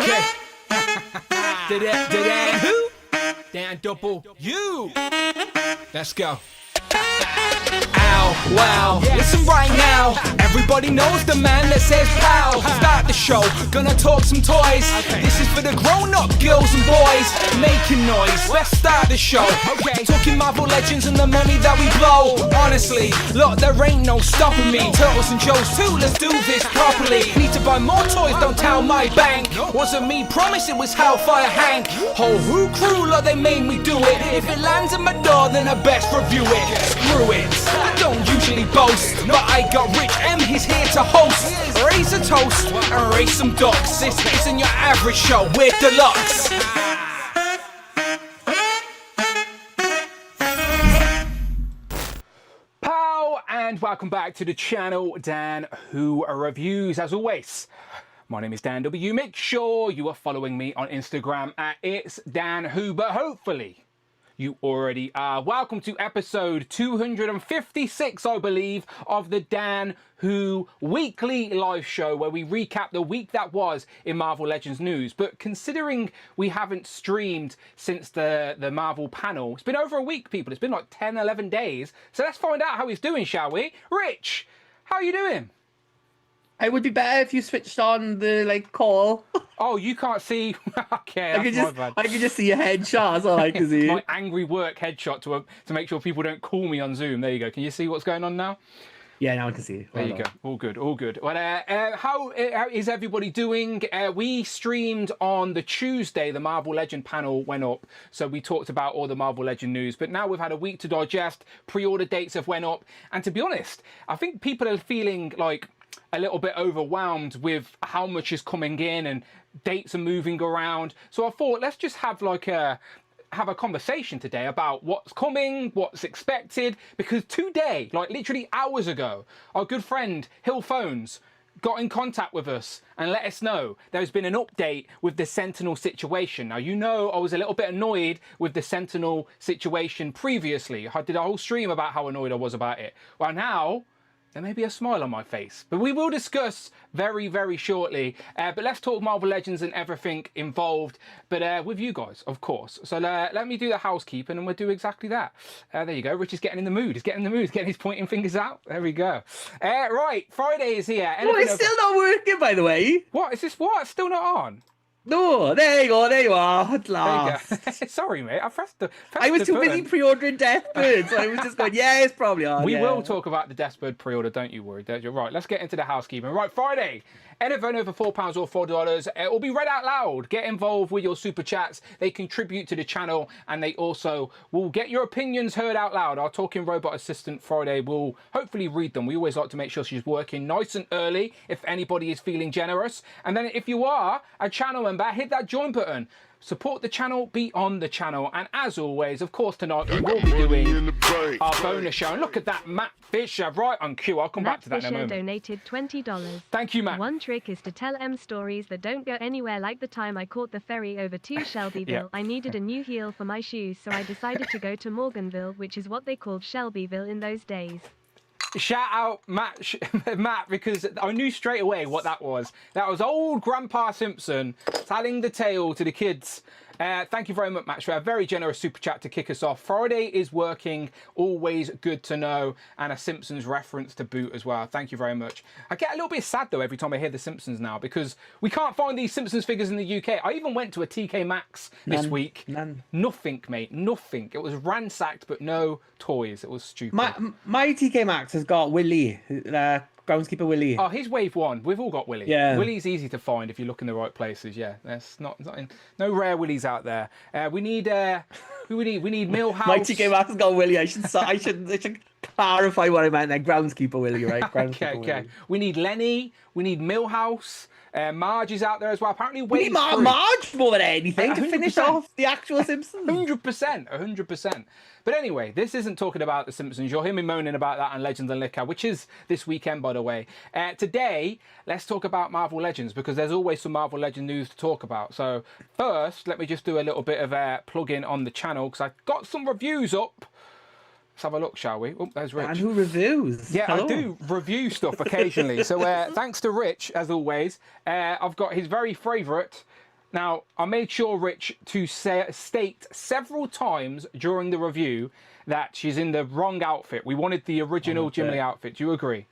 Okay. Dan who? Dan double you. Let's go. Ow, wow, listen right now. Everybody knows the man that says pow. Start the show, gonna talk some toys. This is for the grown-up girls and boys making noise. Let's start the show. Talking Marvel Legends and the money that we blow. Honestly, look, there ain't no stopping me. Turtles and Joes too, let's do this properly. Need to buy more toys, don't tell my bank. Wasn't me, promise it was Hellfire Hank. Whole Who crew, look, they made me do it. If it lands at my door, then I best review it. Screw it, I don't usually boast, but I got Rich M, he's here to host. Raise a toast and raise some ducks. This isn't your average show, we're deluxe. Pow, and welcome back to the channel, Dan Who Reviews. As always, my name is Dan W. Make sure you are following me on Instagram at It's Dan Who, but hopefully you already are. Welcome to episode 256, I believe, of the Dan Who weekly live show where we recap the week that was in Marvel Legends news. But considering we haven't streamed since the Marvel panel, it's been over a week, people. It's been like 10, 11 days. So let's find out how he's doing, shall we? Rich, how are you doing? It would be better if you switched on the call. Oh, you can't see. Okay, I could just see your headshot. That's all I can see. My angry work headshot to make sure people don't call me on Zoom. There you go. Can you see what's going on now? Yeah, now I can see. There you go. All good, all good. Well, how is everybody doing? We streamed on the Tuesday. The Marvel Legend panel went up, so we talked about all the Marvel Legend news. But now we've had a week to digest. Pre-order dates have went up, and to be honest, I think people are feeling like a little bit overwhelmed with how much is coming in and dates are moving around. So I thought let's just have a conversation today about what's coming, what's expected, because today, like literally hours ago, our good friend Hill Phones got in contact with us and let us know there's been an update with the Sentinel situation. Now, you know I was a little bit annoyed with the Sentinel situation previously. I did a whole stream about how annoyed I was about it. Well, now there may be a smile on my face, but we will discuss very, very shortly. But let's talk Marvel Legends and everything involved, but with you guys, of course. So let me do the housekeeping and we'll do exactly that. There you go. Rich is getting in the mood. He's getting in the mood. He's getting his pointing fingers out. There we go. Right, Friday is here. Oh, it's still not working, by the way. What? Is this what? It's still not on? No, there you go, there you are, at last. There you go. Sorry, mate, I was too busy pre-ordering Deathbird, so I was just going, yeah, it's probably on. We will talk about the Deathbird pre-order, don't you worry. You're right, let's get into the housekeeping. Right, Friday, anything over £4 or $4, it will be read out loud. Get involved with your super chats. They contribute to the channel, and they also will get your opinions heard out loud. Our Talking Robot Assistant Friday will hopefully read them. We always like to make sure she's working nice and early if anybody is feeling generous. And then if you are a channel member, hit that join button. Support the channel, be on the channel, and as always, of course, tonight we will be doing our bonus show. And look at that, Matt Fisher, right on cue. I'll come back to that in a moment. Donated $20. Thank you, Matt. One trick is to tell stories that don't go anywhere, like the time I caught the ferry over to Shelbyville. Yeah. I needed a new heel for my shoes, so I decided to go to Morganville, which is what they called Shelbyville in those days. Shout out Matt, because I knew straight away what that was. That was old Grandpa Simpson telling the tale to the kids. Thank you very much, Matt, for a very generous super chat to kick us off. Friday is working, always good to know, and a Simpsons reference to boot as well. Thank you very much. I get a little bit sad, though, every time I hear the Simpsons now, because we can't find these Simpsons figures in the UK. I even went to a TK Maxx this week. None. Nothing, mate, nothing. It was ransacked, but no toys. It was stupid. My TK Maxx has got Willie, groundskeeper Willie. Oh, he's wave one. We've all got Willie. Yeah. Willie's easy to find if you look in the right places. Yeah, there's no rare Willies out there. We need who we need? We need Millhouse. My TK Maxx has got Willie. I should clarify what I meant there. Groundskeeper Willie, right? Groundskeeper okay. Willie. We need Lenny. We need Millhouse. Marge is out there as well. Apparently, We need Marge more than anything to finish 100%. off the actual Simpsons. 100%. But anyway, this isn't talking about the Simpsons. You'll hear me moaning about that on Legends and Liquor, which is this weekend, by the way. Today, let's talk about Marvel Legends, because there's always some Marvel Legend news to talk about. So first, let me just do a little bit of a plug-in on the channel, because I've got some reviews up. Let's have a look, shall we? Oh, there's Rich. And who reviews? Yeah, Hello. I do review stuff occasionally. So thanks to Rich, as always. I've got his very favourite Now, I made sure, Rich, to state several times during the review that she's in the wrong outfit. We wanted the original Jubilee outfit. Do you agree?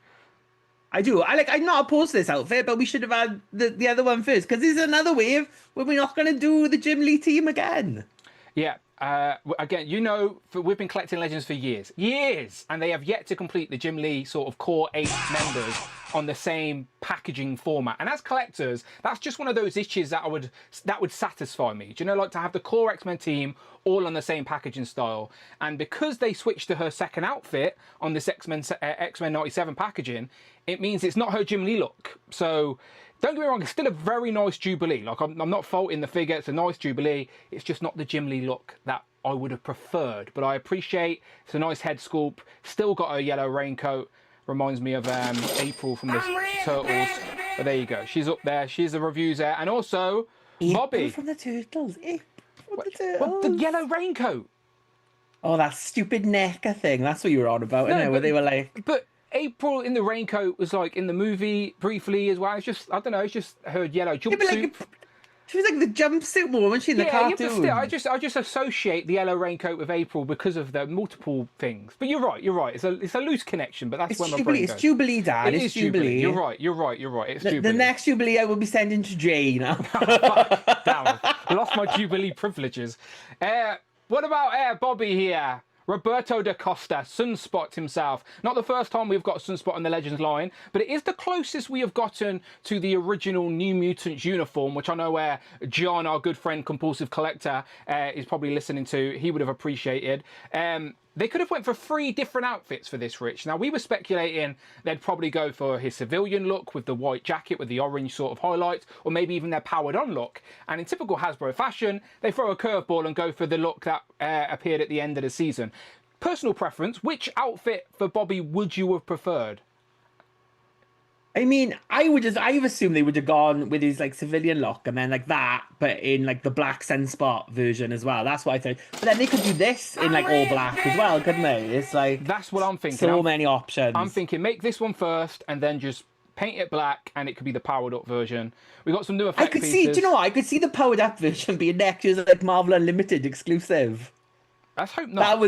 I do. I'm not opposed to this outfit, but we should have had the other one first, because there's another wave where we're not going to do the Jubilee team again. Yeah. Again, we've been collecting legends for years, and they have yet to complete the Jubilee sort of core 8 members on the same packaging format. And as collectors, that's just one of those itches that would satisfy me. Do you know, like to have the core X-Men team all on the same packaging style. And because they switched to her second outfit on this X-Men 97 packaging, it means it's not her Jubilee look. So don't get me wrong, it's still a very nice Jubilee. Like, I'm not faulting the figure, it's a nice Jubilee. It's just not the Jubilee look that I would have preferred. But I appreciate it's a nice head sculpt, still got a yellow raincoat. Reminds me of April from the Turtles. But there you go, she's up there, she's the reviews there. And also, Bobby. From the Turtles. What, the yellow raincoat? Oh, that stupid NECA thing. That's what you were on about, isn't it? Where they were like... But April in the raincoat was like in the movie briefly as well. It's just, I don't know, it's just her yellow jumpsuit. She was like the jumpsuit woman, wasn't she, in the cartoon? Yeah, but still, I just associate the yellow raincoat with April because of the multiple things. But you're right. It's a loose connection, but that's where my brain goes. It's Jubilee, Dad. It's Jubilee. You're right. It's Jubilee. The next Jubilee I will be sending to Jay now. Damn, I lost my Jubilee privileges. What about Bobby here? Roberto da Costa, Sunspot himself. Not the first time we've got Sunspot on the Legends line, but it is the closest we have gotten to the original New Mutants uniform, which I know John, our good friend, Compulsive Collector, is probably listening to. He would have appreciated. They could have went for 3 different outfits for this, Rich. Now, we were speculating they'd probably go for his civilian look with the white jacket with the orange sort of highlights, or maybe even their powered-on look. And in typical Hasbro fashion, they throw a curveball and go for the look that appeared at the end of the season. Personal preference, which outfit for Bobby would you have preferred? I mean, I've assumed they would have gone with his like civilian look and then like that, but in like the black Sunspot version as well. That's what I thought. But then they could do this in like all black as well, couldn't they? It's like that's what I'm thinking. So many options. I'm thinking make this one first and then just paint it black, and it could be the powered up version. We got some new effect pieces. Do you know what? I could see the powered up version being next year's like Marvel Unlimited exclusive. Let's hope not.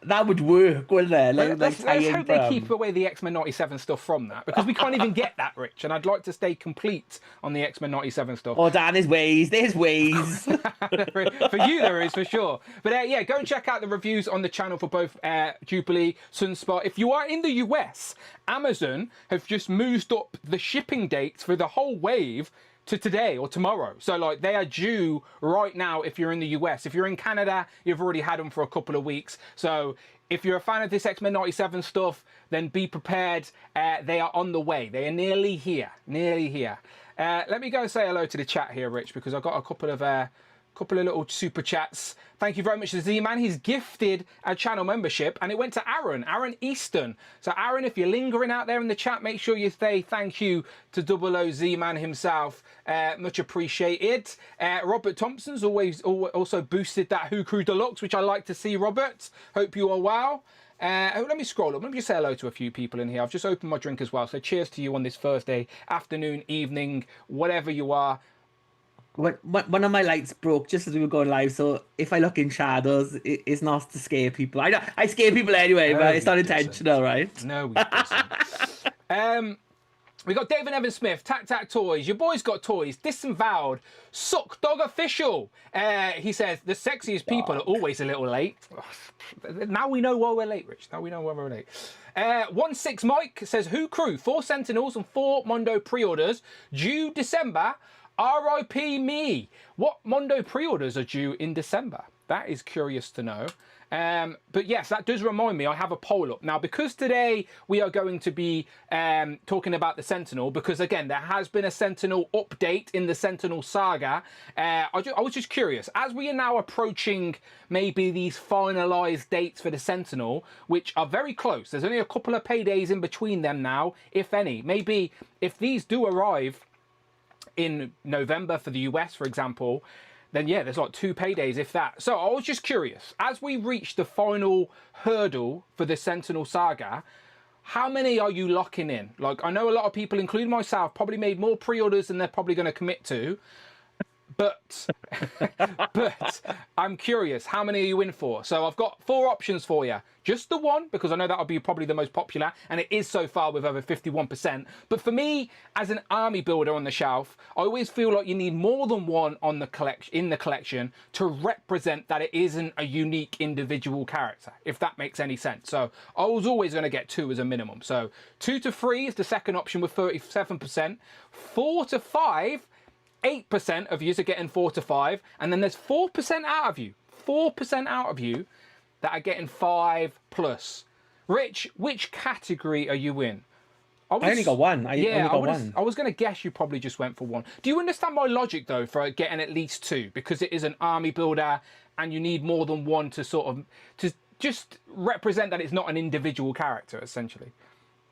That would work, wouldn't it? Let's hope they keep away the X-Men 97 stuff from that, because we can't even get that, Rich, and I'd like to stay complete on the X-Men 97 stuff. Oh, Dan, there's ways. For you, there is, for sure. But yeah, go and check out the reviews on the channel for both Jubilee, Sunspot. If you are in the US, Amazon have just moved up the shipping dates for the whole wave to today or tomorrow. So like they are due right now if you're in the US. If you're in Canada, you've already had them for a couple of weeks. So if you're a fan of this X-Men 97 stuff, then be prepared. They are on the way. They are nearly here. Let me go and say hello to the chat here, Rich, because I've got a couple of little super chats. Thank you very much to Z-Man. He's gifted a channel membership, and it went to Aaron Easton. So Aaron, if you're lingering out there in the chat, make sure you say thank you to 00 Z-Man himself. Much appreciated. Robert Thompson's also boosted that Who Crew Deluxe, which I like to see, Robert. Hope you are well. Let me scroll up. Let me just say hello to a few people in here. I've just opened my drink as well. So cheers to you on this Thursday afternoon, evening, whatever you are. One of my lights broke just as we were going live, so if I look in shadows, it's not to scare people. I scare people anyway, but it's not intentional, right? No, we doesn't. We got David Evan Smith, Tac Toys. Your boy's got toys. Disavowed. Suck Dog Official. He says the sexiest people are always a little late. Now we know why we're late, Rich. Now we know why we're late. 16 Mike says Who Crew, 4 Sentinels and 4 Mondo pre-orders due December. R.I.P. me. What Mondo pre-orders are due in December? That is curious to know. But yes, that does remind me, I have a poll up. Now, because today we are going to be talking about the Sentinel, because again, there has been a Sentinel update in the Sentinel saga. I was just curious, as we are now approaching maybe these finalised dates for the Sentinel, which are very close. There's only a couple of paydays in between them now, if any. Maybe if these do arrive in November for the US, for example, then yeah, there's like 2 paydays, if that. So I was just curious, as we reach the final hurdle for the Sentinel saga, how many are you locking in? Like, I know a lot of people, including myself, probably made more pre-orders than they're probably going to commit to. But but I'm curious, how many are you in for? So I've got 4 options for you. Just the one, because I know that'll be probably the most popular, and it is so far with over 51%. But for me, as an army builder on the shelf, I always feel like you need more than one on the collection to represent that it isn't a unique individual character, if that makes any sense. So I was always going to get 2 as a minimum. So 2 to 3 is the second option with 37%. 4 to 5, 8% of you are getting 4 to 5, and then there's 4% out of you. 4% out of you that are getting 5 plus. Rich, which category are you in? I only got one. I was going to guess you probably just went for 1. Do you understand my logic, though, for getting at least 2? Because it is an army builder, and you need more than 1 to sort of... to just represent that it's not an individual character, essentially.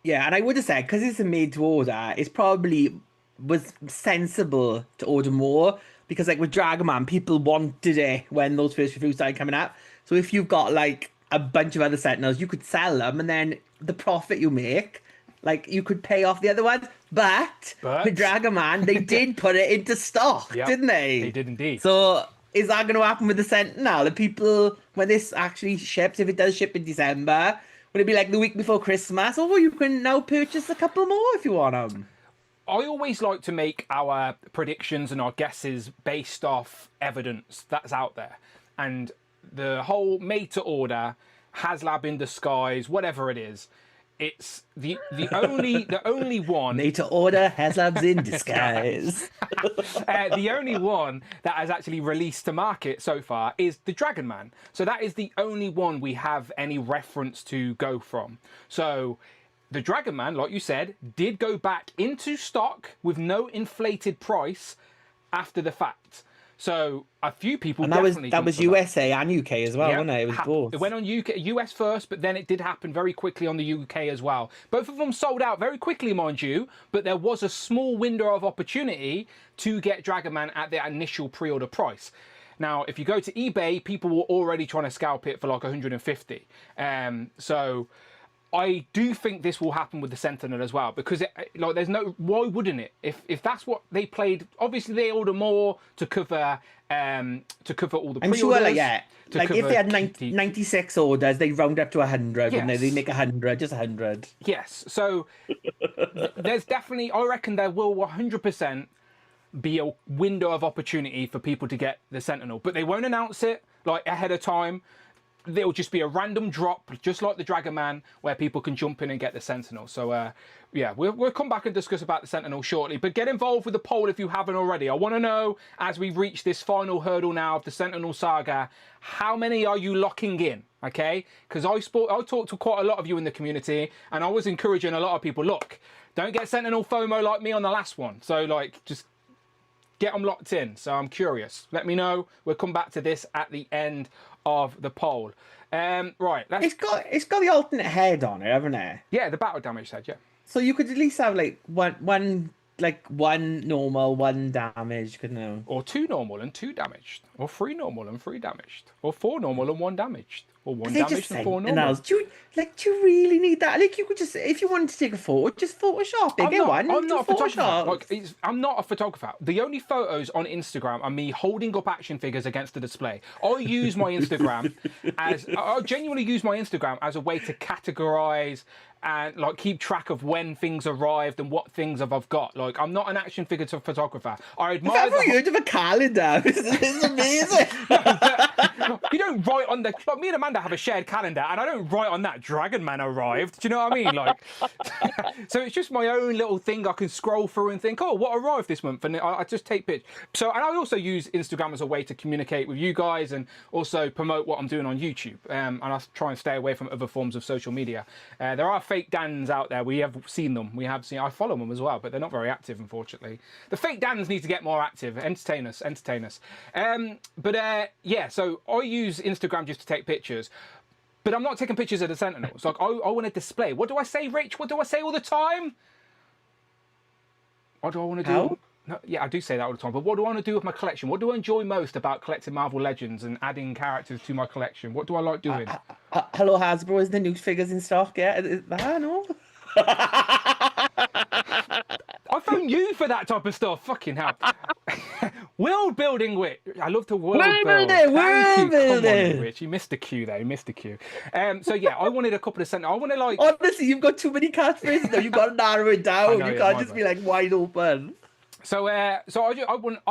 Yeah, and I would have said, because it's a made-to-order, it's probably was sensible to order more. Because, like, with Dragon Man, people wanted it when those first reviews started coming out. So if you've got, like, a bunch of other Sentinels, you could sell them, and then the profit you make, like, you could pay off the other ones. But with Dragon Man, they did put it into stock, didn't they? They did indeed. So is that going to happen with the Sentinel? The people, when this actually ships, if it does ship in December, would it be like the week before Christmas? Or you can now purchase a couple more if you want them? I always like to make our predictions and our guesses based off evidence that's out there. And the whole made to order, HasLab in disguise, whatever it is, it's the only one made to order, HasLab's in disguise. The only one that has actually released to market so far is the Dragon Man. So that is the only one we have any reference to go from. So the Dragon Man, like you said, did go back into stock with no inflated price after the fact. So a few people and definitely that was USA and UK as well, wasn't it? It was both. It went on US first, but then it did happen very quickly on the UK as well. Both of them sold out very quickly, mind you, but there was a small window of opportunity to get Dragon Man at their initial pre-order price. Now, if you go to eBay, people were already trying to scalp it for like 150. So I do think this will happen with the Sentinel as well, because there's no, why wouldn't it? If that's what they played, obviously they order more to cover all the pre-orders. I'm sure, like if they had 96 orders, they round up to 100, and they make 100, just 100. Yes, so there's definitely, I reckon there will 100% be a window of opportunity for people to get the Sentinel, but they won't announce it like ahead of time. There'll just be a random drop, just like the Dragon Man, where people can jump in and get the Sentinel. So, yeah, we'll come back and discuss about the Sentinel shortly. But get involved with the poll if you haven't already. I want to know, as we reach this final hurdle now of the Sentinel saga, how many are you locking in? Okay? Because I talked to quite a lot of you in the community, and I was encouraging a lot of people, look, don't get Sentinel FOMO like me on the last one. So, like, just get them locked in. So I'm curious. Let me know. We'll come back to this at the end of the poll. Right. It's got the alternate head on it, haven't it? Yeah, the battle damage head. Yeah. So you could at least have like one normal, 1 damage, couldn't you? Or 2 normal and 2 damaged, or 3 normal and 3 damaged, or 4 normal and 1 damaged, or 1 damaged and 4 normal. Do you really need that? Like, you could just, if you wanted to take a photo, just Photoshop it. I'm not a photographer. I'm not a photographer. The only photos on Instagram are me holding up action figures against the display. I use my Instagram I genuinely use my Instagram as a way to categorize and like keep track of when things arrived and what things I've got. Like, I'm not an action figure photographer. I admire. I've never heard of a calendar. This is amazing. You don't write on the. Like, me and Amanda have a shared calendar, and I don't write on that Dragon Man arrived. Do you know what I mean? Like, so it's just my own little thing I can scroll through and think, oh, what arrived this month, and I just take pictures. So, and I also use Instagram as a way to communicate with you guys and also promote what I'm doing on YouTube. And I try and stay away from other forms of social media. There are fake Dans out there. We have seen them. I follow them as well, but they're not very active, unfortunately. The fake Dans need to get more active. Entertain us. Yeah, so I use Instagram just to take pictures, but I'm not taking pictures of the Sentinels. Like, I want to display. What do I say, Rich? What do I say all the time? What do I want to do? No, yeah, I do say that all the time, but what do I want to do with my collection? What do I enjoy most about collecting Marvel Legends and adding characters to my collection? What do I like doing? Hello, Hasbro, is the new figures in stock? Yeah, I know. I phone you for that type of stuff. Fucking hell. World building, Witch. I love the world build. World building. Come on, Witch. You missed the cue there. You missed the cue. So yeah, I wanted a couple of sentinels. I wanted like. Honestly, you've got too many catchphrases now. You've got to narrow it down. know, You yeah, can't my just bad. be like wide open. So I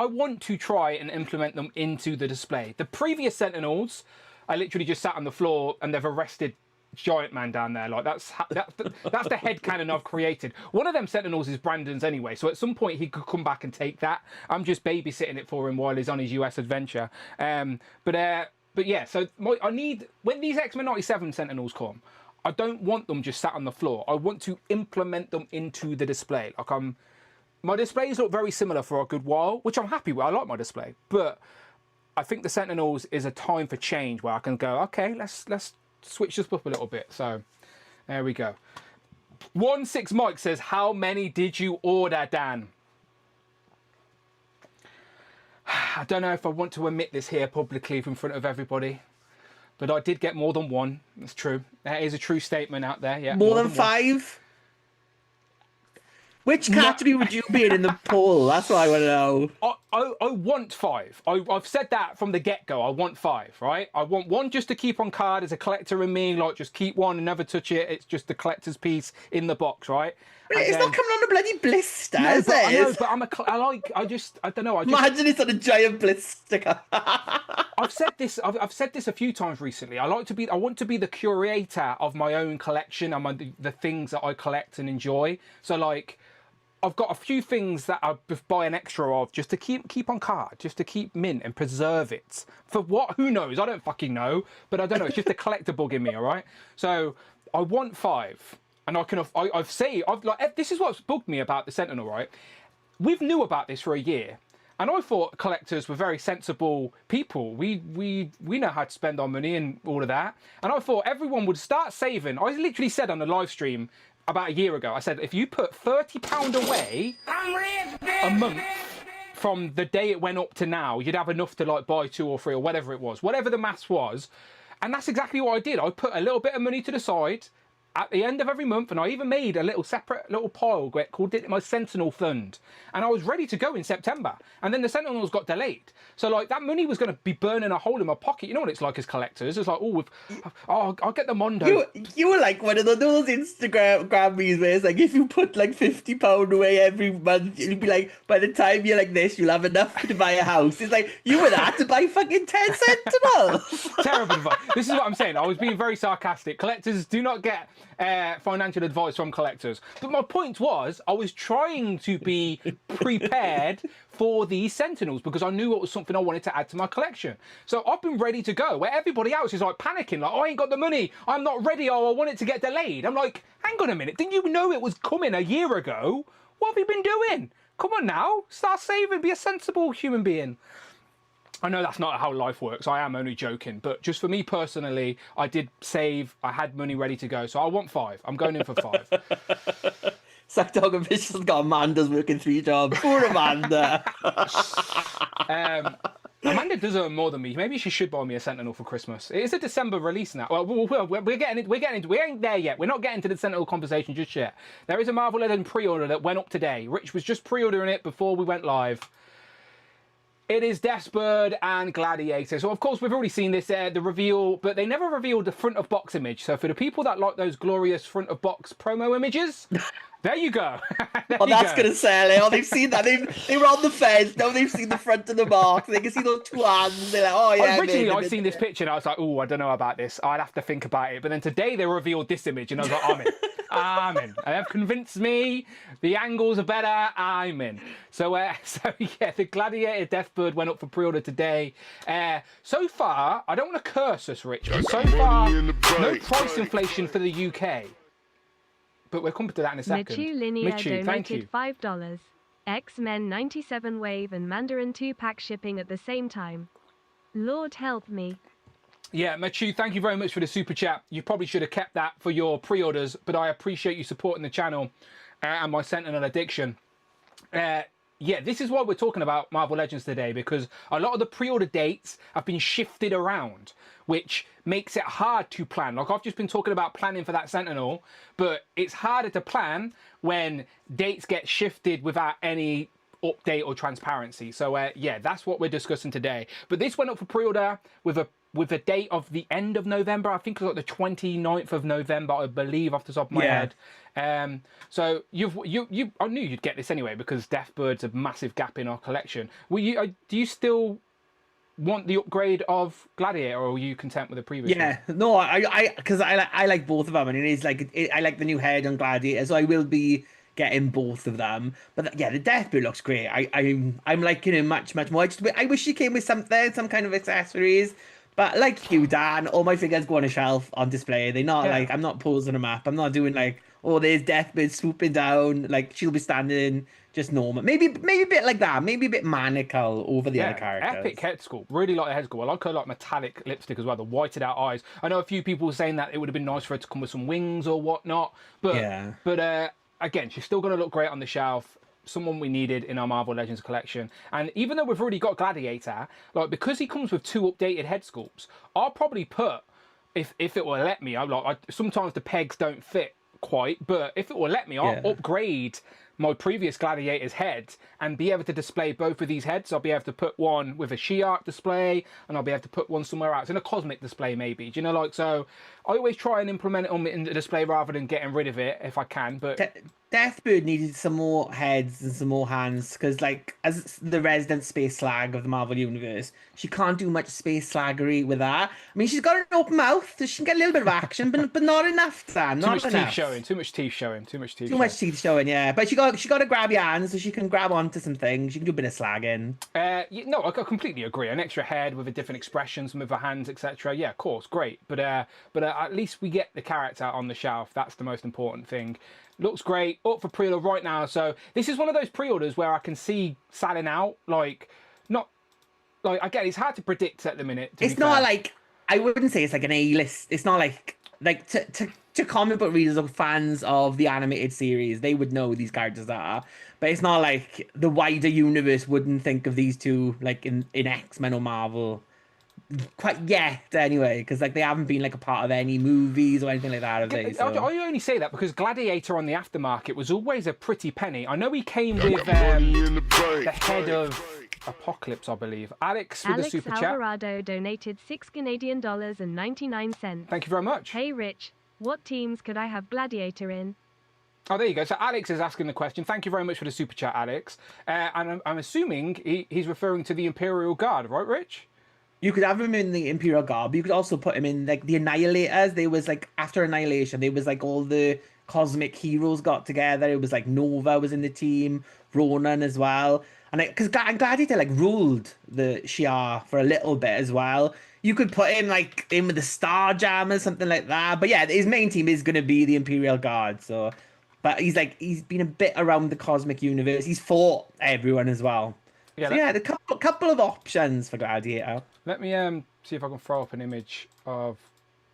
want to try and implement them into the display. The previous Sentinels, I literally just sat on the floor and they've arrested Giant Man down there. Like that's the headcanon I've created. One of them Sentinels is Brandon's anyway, so at some point he could come back and take that. I'm just babysitting it for him while he's on his US adventure. But yeah, so I need, when these X-Men 97 Sentinels come, I don't want them just sat on the floor. I want to implement them into the display. Like my displays look very similar for a good while, which I'm happy with. I like my display, but I think the Sentinels is a time for change where I can go, okay, let's switch this up a little bit. So there we go. 16 Mike says, how many did you order, Dan? I don't know if I want to admit this here publicly in front of everybody, but I did get more than one. That's true. That is a true statement out there. Yeah, More than one. 5? Which category would you be in the poll? That's what I want to know. I want 5. I've said that from the get-go. I want 5, right? I want 1 just to keep on card as a collector and me, like just keep 1 and never touch it. It's just the collector's piece in the box, right? It's not coming on a bloody blister, No, is but I know, it? but I don't know. Imagine it's on a giant blister. I've said this a few times recently. I want to be the curator of my own collection and the things that I collect and enjoy. So like, I've got a few things that I buy an extra of just to keep on card, just to keep mint and preserve it. For what? Who knows? I don't fucking know. But I don't know. It's just a collector bug in me, all right? So I want 5. And this is what's bugged me about the Sentinel, right? We've knew about this for a year. And I thought collectors were very sensible people. We know how to spend our money and all of that. And I thought everyone would start saving. I literally said on the live stream about a year ago, I said, if you put £30 away a month from the day it went up to now, you'd have enough to like buy 2 or 3 or whatever it was, whatever the maths was. And that's exactly what I did. I put a little bit of money to the side at the end of every month, and I even made a little separate little pile called it my Sentinel Fund. And I was ready to go in September. And then the Sentinels got delayed. So like that money was going to be burning a hole in my pocket. You know what it's like as collectors? It's like, I'll get the Mondo. You were like one of those Instagram Grammys where it's like, if you put like £50 away every month, you'll be like, by the time you're like this, you'll have enough to buy a house. It's like, you were that to buy fucking 10 Sentinels. Terrible advice. This is what I'm saying. I was being very sarcastic. Collectors do not get financial advice from collectors. But my point was, I was trying to be prepared for these Sentinels because I knew it was something I wanted to add to my collection. So I've been ready to go, where everybody else is like panicking, like, oh, I ain't got the money, I'm not ready, oh, I want it to get delayed. I'm like, hang on a minute, didn't you know it was coming a year ago? What have you been doing? Come on now, start saving, be a sensible human being. I know that's not how life works. I am only joking. But just for me personally, I did save. I had money ready to go. So I want 5. I'm going in for 5. Sackdog Official's got Amanda's working 3 jobs. Poor Amanda. Amanda does earn more than me. Maybe she should buy me a Sentinel for Christmas. It is a December release now. Well, we're getting. We ain't there yet. We're not getting to the Sentinel conversation just yet. There is a Marvel Legends pre-order that went up today. Rich was just pre-ordering it before we went live. It is Deathbird and Gladiator. So, of course, we've already seen this, the reveal, but they never revealed the front of box image. So, for the people that like those glorious front of box promo images, there you go. That's going to sell it. Oh, they've seen that. They were on the fence. Now they've seen the front of the box. They can see those 2 hands. They're like, oh, yeah. Originally, I'd seen this picture and I was like, oh, I don't know about this. I'd have to think about it. But then today they revealed this image and I was like, I'm in. I'm in. They have convinced me. The angles are better. I'm in. So yeah, the Gladiator Deathbird went up for pre-order today. So far, I don't want to curse us, Rich, but so far, no price inflation for the UK. But we'll come to that in a second. Michu Linear thank you. donated $5. X-Men 97 Wave and Mandarin 2-pack shipping at the same time. Lord help me. Yeah, Machu, thank you very much for the super chat. You probably should have kept that for your pre-orders, but I appreciate you supporting the channel and my Sentinel addiction. yeah, this is why we're talking about Marvel Legends today, because a lot of the pre-order dates have been shifted around, which makes it hard to plan. Like, I've just been talking about planning for that Sentinel, but it's harder to plan when dates get shifted without any update or transparency. So yeah, that's what we're discussing today. But this went up for pre-order with a date of the end of November. I think it was like the 29th of November, I believe, off the top of my head. So I knew you'd get this anyway, because Deathbird's a massive gap in our collection. Do you still want the upgrade of Gladiator, or are you content with the previous one? No, because I like both of them, and it is like I like the new head on Gladiator, so I will be getting both of them. But yeah, the Deathbird looks great. I'm liking it much more. I wish she came with some kind of accessories. But like you, Dan, all my figures go on a shelf on display. They're not like, I'm not posing them up. I'm not doing like, oh, there's Deathbird swooping down. Like, she'll be standing just normal. Maybe a bit like that. Maybe a bit manical over the other characters. Epic head sculpt. Really like the head sculpt. I like her like metallic lipstick as well. The whited out eyes. I know a few people were saying that it would have been nice for her to come with some wings or whatnot. But again, she's still going to look great on the shelf. Someone we needed in our Marvel Legends collection. And even though we've already got Gladiator, like, because he comes with 2 updated head sculpts, I'll probably put, if it will let me, sometimes the pegs don't fit quite, but if it will let me, I'll upgrade my previous Gladiator's head and be able to display both of these heads. I'll be able to put one with a She-Arc display, and I'll be able to put one somewhere else in a cosmic display maybe. Do you know, like, so I always try and implement it in the display rather than getting rid of it if I can. But Deathbird needed some more heads and some more hands, because, like, as the resident space slag of the Marvel Universe, she can't do much space slaggery with that. I mean, she's got an open mouth, so she can get a little bit of action, but not enough, Sam. Not too much enough. teeth showing. Too much teeth showing. Too much teeth showing, yeah. But she got to grab your hands, so she can grab onto some things. She can do a bit of slagging. No, I completely agree. An extra head with a different expression, some of her hands, etc. Yeah, of course, great. But at least we get the character on the shelf. That's the most important thing. Looks great, up for pre-order right now. So this is one of those pre-orders where I can see selling out. Like, not like, again, it's hard to predict at the minute. It's not like, I wouldn't say it's like an A-list. It's not like to comic book readers or fans of the animated series, they would know who these characters are. But it's not like the wider universe wouldn't think of these two like in X-Men or Marvel quite yet anyway, because like they haven't been like a part of any movies or anything like that, have they? So. I only say that because Gladiator on the aftermarket was always a pretty penny. I know he came with the head of Apocalypse, I believe. Alex with the super chat. Alvarado donated $6.99. Thank you very much. Hey Rich, what teams could I have Gladiator in? Oh, there you go. So Alex is asking the question. Thank you very much for the super chat, Alex. And I'm assuming he's referring to the Imperial Guard, right, Rich? You could have him in the Imperial Guard, but you could also put him in like the Annihilators. There was like, after Annihilation, there was like all the cosmic heroes got together. It was like Nova was in the team, Ronan as well. And because Gladiator like ruled the Shi'ar for a little bit as well. You could put him like in with the Starjammers, something like that. But yeah, his main team is going to be the Imperial Guard. So, but he's been a bit around the cosmic universe. He's fought everyone as well. Yeah, so a couple of options for Gladiator. Let me see if I can throw up an image of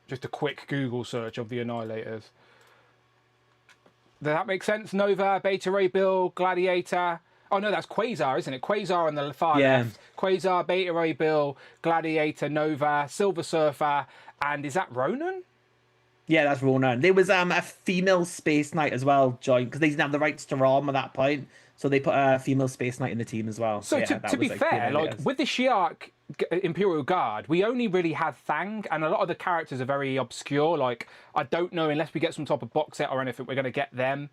just a quick Google search of the Annihilators. Does that make sense? Nova, Beta Ray Bill, Gladiator. Oh no, that's Quasar, isn't it? Quasar on the far left. Quasar, Beta Ray Bill, Gladiator, Nova, Silver Surfer, and is that Ronan? Yeah, that's Ronan. There was a female Space Knight as well joined, because they didn't have the rights to Rom at that point. So they put a female Space Knight in the team as well. So yeah, to be fair, like with the Shi'ar Imperial Guard, we only really had Thang, and a lot of the characters are very obscure. Like, I don't know, unless we get some type of box set or anything, we're going to get them.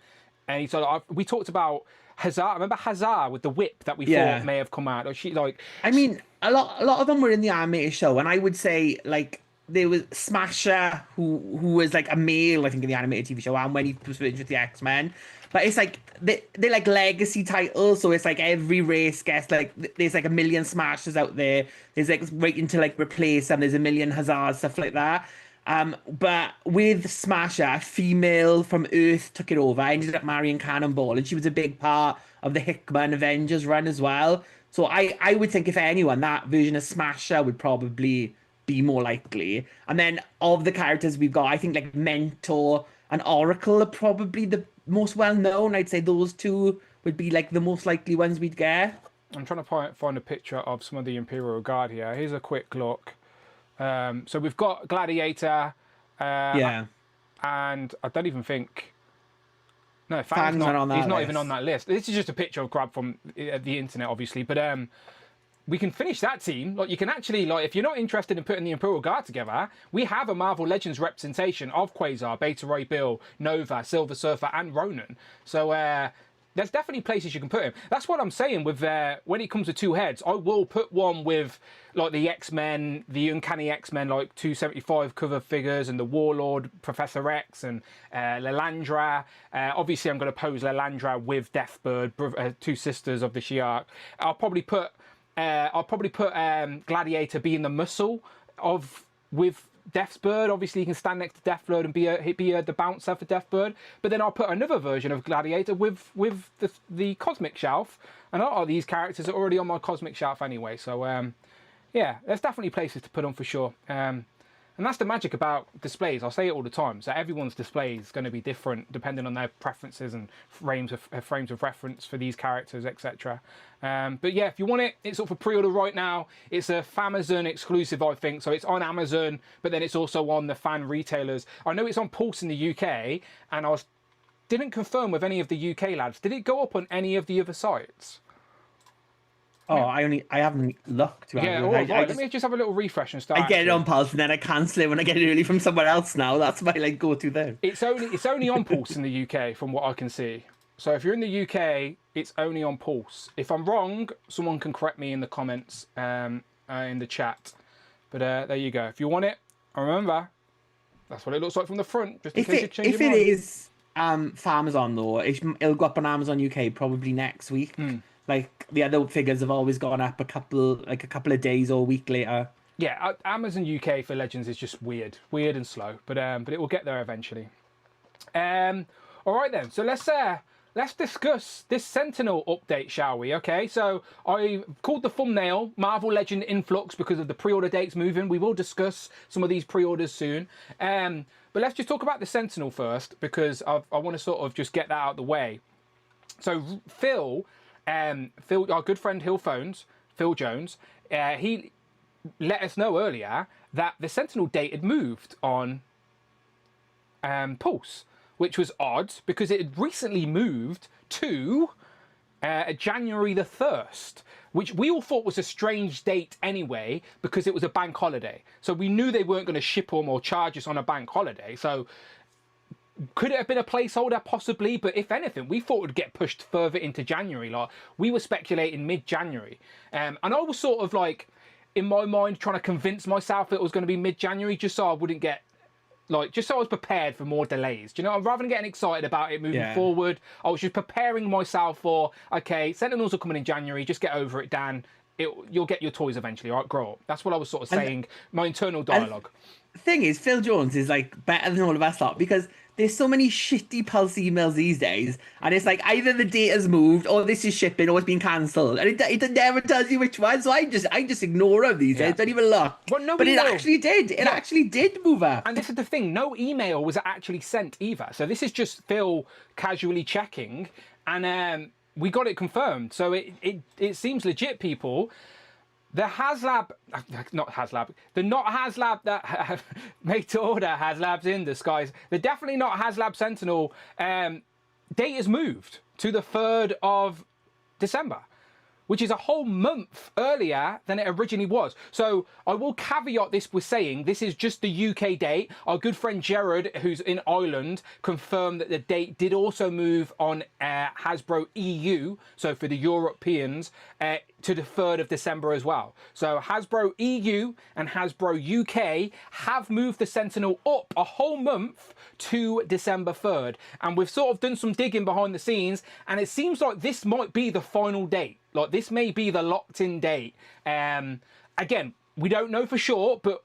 And so we talked about Hazar. Remember Hazar with the whip that we thought may have come out? Or she like. I mean, a lot of them were in the animated show, and I would say like there was Smasher, who was like a male, I think, in the animated TV show, and when he was with the X-Men. But it's like they're like legacy titles, so it's like every race gets like there's like a million Smashers out there. There's like waiting to like replace them. There's a million Hazards, stuff like that. But with Smasher, a female from Earth took it over. I ended up marrying Cannonball, and she was a big part of the Hickman Avengers run as well. So I would think, if anyone, that version of Smasher would probably be more likely. And then of the characters we've got, I think like Mentor and Oracle are probably the most well known. I'd say those two would be like the most likely ones we'd get. I'm trying to find a picture of some of the Imperial Guard here. Here's a quick look. So we've got Gladiator. Yeah. And I don't even think... No, Fan's not on that he's not list. even on that list. This is just a picture I've grabbed from the internet, obviously. But we can finish that team. Like, you can actually, like, if you're not interested in putting the Imperial Guard together, we have a Marvel Legends representation of Quasar, Beta Ray Bill, Nova, Silver Surfer, and Ronan. So there's definitely places you can put him. That's what I'm saying with when it comes to two heads. I will put one with like the X-Men, the Uncanny X-Men, like 275 cover figures, and the Warlord, Professor X, and Lilandra. Obviously, I'm going to pose Lilandra with Deathbird, two sisters of the Shi'ar. I'll probably put Gladiator being the muscle with Deathbird. Obviously, he can stand next to Deathbird and be the bouncer for Deathbird. But then I'll put another version of Gladiator with the Cosmic Shelf. And a lot of these characters are already on my Cosmic Shelf anyway. So yeah, there's definitely places to put on for sure. And that's the magic about displays. I'll say it all the time. So everyone's display is going to be different depending on their preferences and frames of reference for these characters, etc. But yeah, if you want it, it's up for pre-order right now. It's a Famazon exclusive, I think. So it's on Amazon, but then it's also on the fan retailers. I know it's on Pulse in the UK, and didn't confirm with any of the UK lads. Did it go up on any of the other sites? Oh, I haven't looked. Yeah, all right. Let me just have a little refresh and start. I get it on Pulse, and then I cancel it when I get it early from somewhere else now. That's my like go-to there. It's only on Pulse in the UK from what I can see. So if you're in the UK, it's only on Pulse. If I'm wrong, someone can correct me in the comments in the chat. But there you go. If you want it, remember, that's what it looks like from the front. Just in case you change if your it mind. is for Amazon though, it'll go up on Amazon UK probably next week. Like the other figures have always gone up a couple of days or a week later. Yeah, Amazon UK for Legends is just weird and slow, but it will get there eventually. All right then, so let's discuss this Sentinel update, shall we? Okay, so I called the thumbnail Marvel Legend Influx because of the pre-order dates moving. We will discuss some of these pre-orders soon. But let's just talk about the Sentinel first because I want to sort of just get that out of the way. So Phil, our good friend Phil Jones, he let us know earlier that the Sentinel date had moved on Pulse, which was odd because it had recently moved to January the 1st, which we all thought was a strange date anyway because it was a bank holiday. So we knew they weren't going to ship them or charge us on a bank holiday. So could it have been a placeholder? Possibly, but if anything, we thought it would get pushed further into January. Like we were speculating mid-January, and I was sort of like in my mind trying to convince myself it was going to be mid-January, just so I wouldn't get just so I was prepared for more delays. Do you know? Rather than getting excited about it moving forward, I was just preparing myself for okay, Sentinels are coming in January. Just get over it, Dan. You'll get your toys eventually. All right, grow up. That's what I was sort of saying. My internal dialogue. The thing is, Phil Jones is like better than all of us lot because there's so many shitty Pulse emails these days, and it's like either the date has moved, or this is shipping, or it's been cancelled, and it never tells you which one. So I just ignore them these days. Don't even look. But it actually did. It actually did move up. And this is the thing: no email was actually sent either. So this is just Phil casually checking, and we got it confirmed. So it seems legit, people. The HasLab, the not HasLab that made to order HasLabs in disguise. The definitely not HasLab Sentinel date has moved to the 3rd of December, which is a whole month earlier than it originally was. So I will caveat this with saying this is just the UK date. Our good friend Jared, who's in Ireland, confirmed that the date did also move on Hasbro EU, so for the Europeans, to the 3rd of December as well. So Hasbro EU and Hasbro UK have moved the Sentinel up a whole month to December 3rd. And we've sort of done some digging behind the scenes, and it seems like this might be the final date. Like this may be the locked-in date. Again, we don't know for sure, but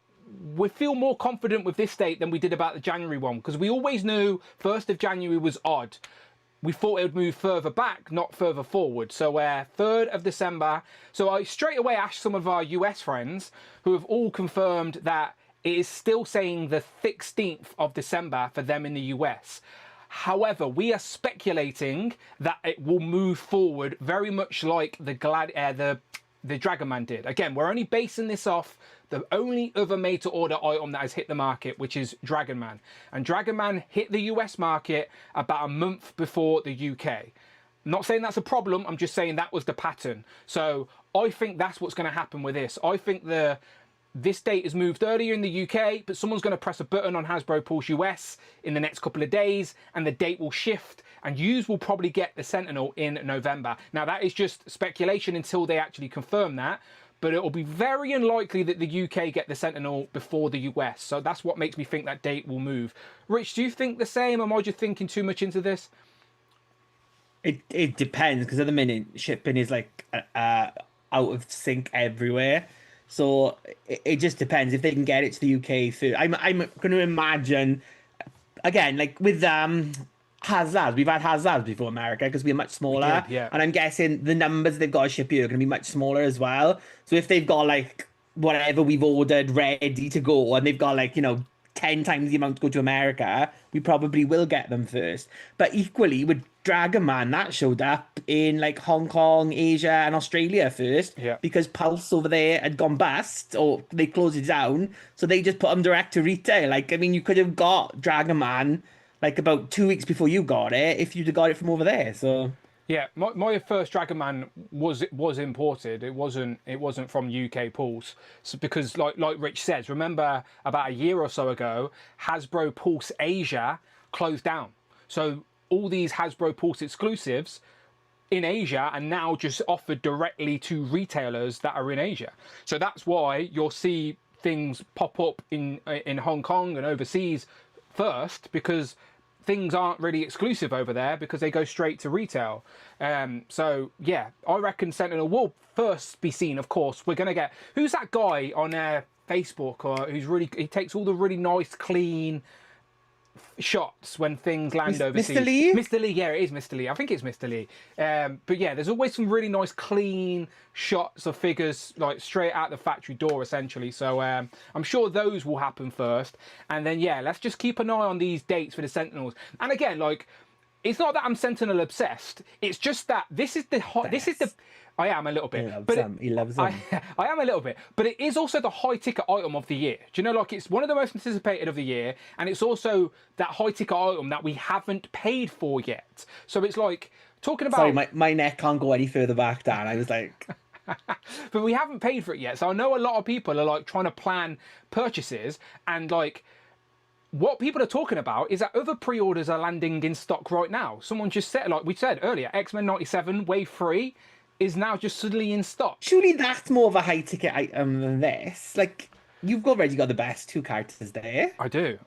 we feel more confident with this date than we did about the January one, because we always knew 1st of January was odd. We thought it would move further back, not further forward. So 3rd of December. So I straight away asked some of our US friends who have all confirmed that it is still saying the 16th of December for them in the US. However, we are speculating that it will move forward very much like the Dragon Man did. Again, we're only basing this off the only other made-to-order item that has hit the market, which is Dragon Man. And Dragon Man hit the US market about a month before the UK. I'm not saying that's a problem, I'm just saying that was the pattern. So I think that's what's going to happen with this. I think this date is moved earlier in the UK, but someone's going to press a button on Hasbro Pulse US in the next couple of days, and the date will shift, and yous will probably get the Sentinel in November. Now, that is just speculation until they actually confirm that, but it will be very unlikely that the UK get the Sentinel before the US. So that's what makes me think that date will move. Rich, do you think the same, or am I just thinking too much into this? It depends, because at the minute, shipping is like out of sync everywhere. So it just depends if they can get it to the UK through. I'm going to imagine, again, like with Hazards, we've had Hazards before America because we're much smaller. Yeah. And I'm guessing the numbers they've got to ship here are going to be much smaller as well. So if they've got like whatever we've ordered ready to go, and they've got like, 10 times the amount to go to America, we probably will get them first. But equally with Dragon Man, that showed up in like Hong Kong, Asia, and Australia first, because Pulse over there had gone bust, or they closed it down, so they just put them direct to retail. Like, I mean, you could have got Dragon Man like about 2 weeks before you got it if you'd have got it from over there. So yeah, my first Dragon Man was imported. It wasn't from UK Pulse, so because like Rich says, remember about a year or so ago, Hasbro Pulse Asia closed down. So all these Hasbro Pulse exclusives in Asia are now just offered directly to retailers that are in Asia. So that's why you'll see things pop up in Hong Kong and overseas first, because things aren't really exclusive over there because they go straight to retail. So yeah, I reckon Sentinel will first be seen. Of course, we're gonna get, who's that guy on Facebook, or he takes all the really nice, clean shots when things land overseas. Mr. Lee? Mr. Lee, yeah, it is Mr. Lee. I think it's Mr. Lee. But yeah, there's always some really nice, clean shots of figures like straight out the factory door, essentially. So I'm sure those will happen first, and then yeah, let's just keep an eye on these dates for the Sentinels. And again, like, it's not that I'm Sentinel obsessed. It's just that this is the I am a little bit. He loves them. I am a little bit, but it is also the high ticket item of the year. Do you know, like, it's one of the most anticipated of the year, and it's also that high ticket item that we haven't paid for yet. So it's like talking about. Sorry, my neck can't go any further back, Dan. I was like. But we haven't paid for it yet. So I know a lot of people are like trying to plan purchases, and like, what people are talking about is that other pre-orders are landing in stock right now. Someone just said, like we said earlier, X-Men 97 Wave 3 is now just suddenly in stock. Surely that's more of a high ticket item than this. Like, you've already got the best two characters there. I do.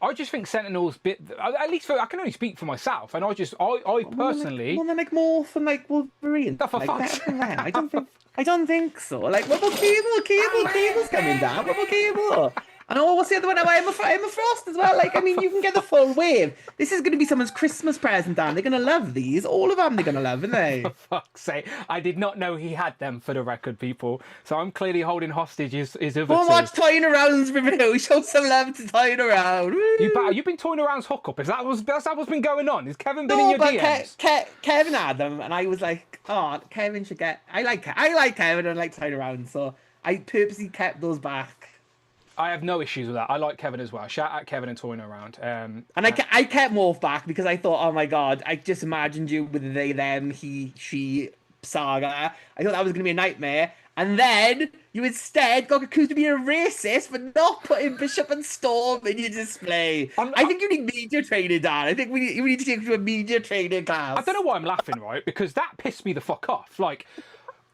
I just think Sentinel's at least I can only speak for myself, and I personally. Well, then like Morph and like Wolverine. For fuck's sake. I don't think so. Like, what about Cable? Cable's coming down. What about Cable? And what's the other one? Emma Frost as well. Like, I mean, you can get the full wave. This is going to be someone's Christmas present, Dan. They're going to love these. All of them they're going to love, aren't they? For fuck's sake. I did not know he had them, for the record, people. So I'm clearly holding hostage his other Go and two. watch Toying Around's review. Show some love to Toying Around. You've been Toying Around's hookup. That's what's been going on? Has Kevin been in your DMs? Kevin had them, and I was like, oh, Kevin should get... I like Kevin, and I like Toying Around, so I purposely kept those back. I have no issues with that. I like Kevin as well. Shout out Kevin and Toying Around. And I kept Morph back because I thought, oh my god, I just imagined you with the they, them, he, she saga. I thought that was going to be a nightmare. And then you instead got accused of being a racist for not putting Bishop and Storm in your display. I think you need media training, Dan. I think we need to take you to a media training class. I don't know why I'm laughing, right? Because that pissed me the fuck off. Like,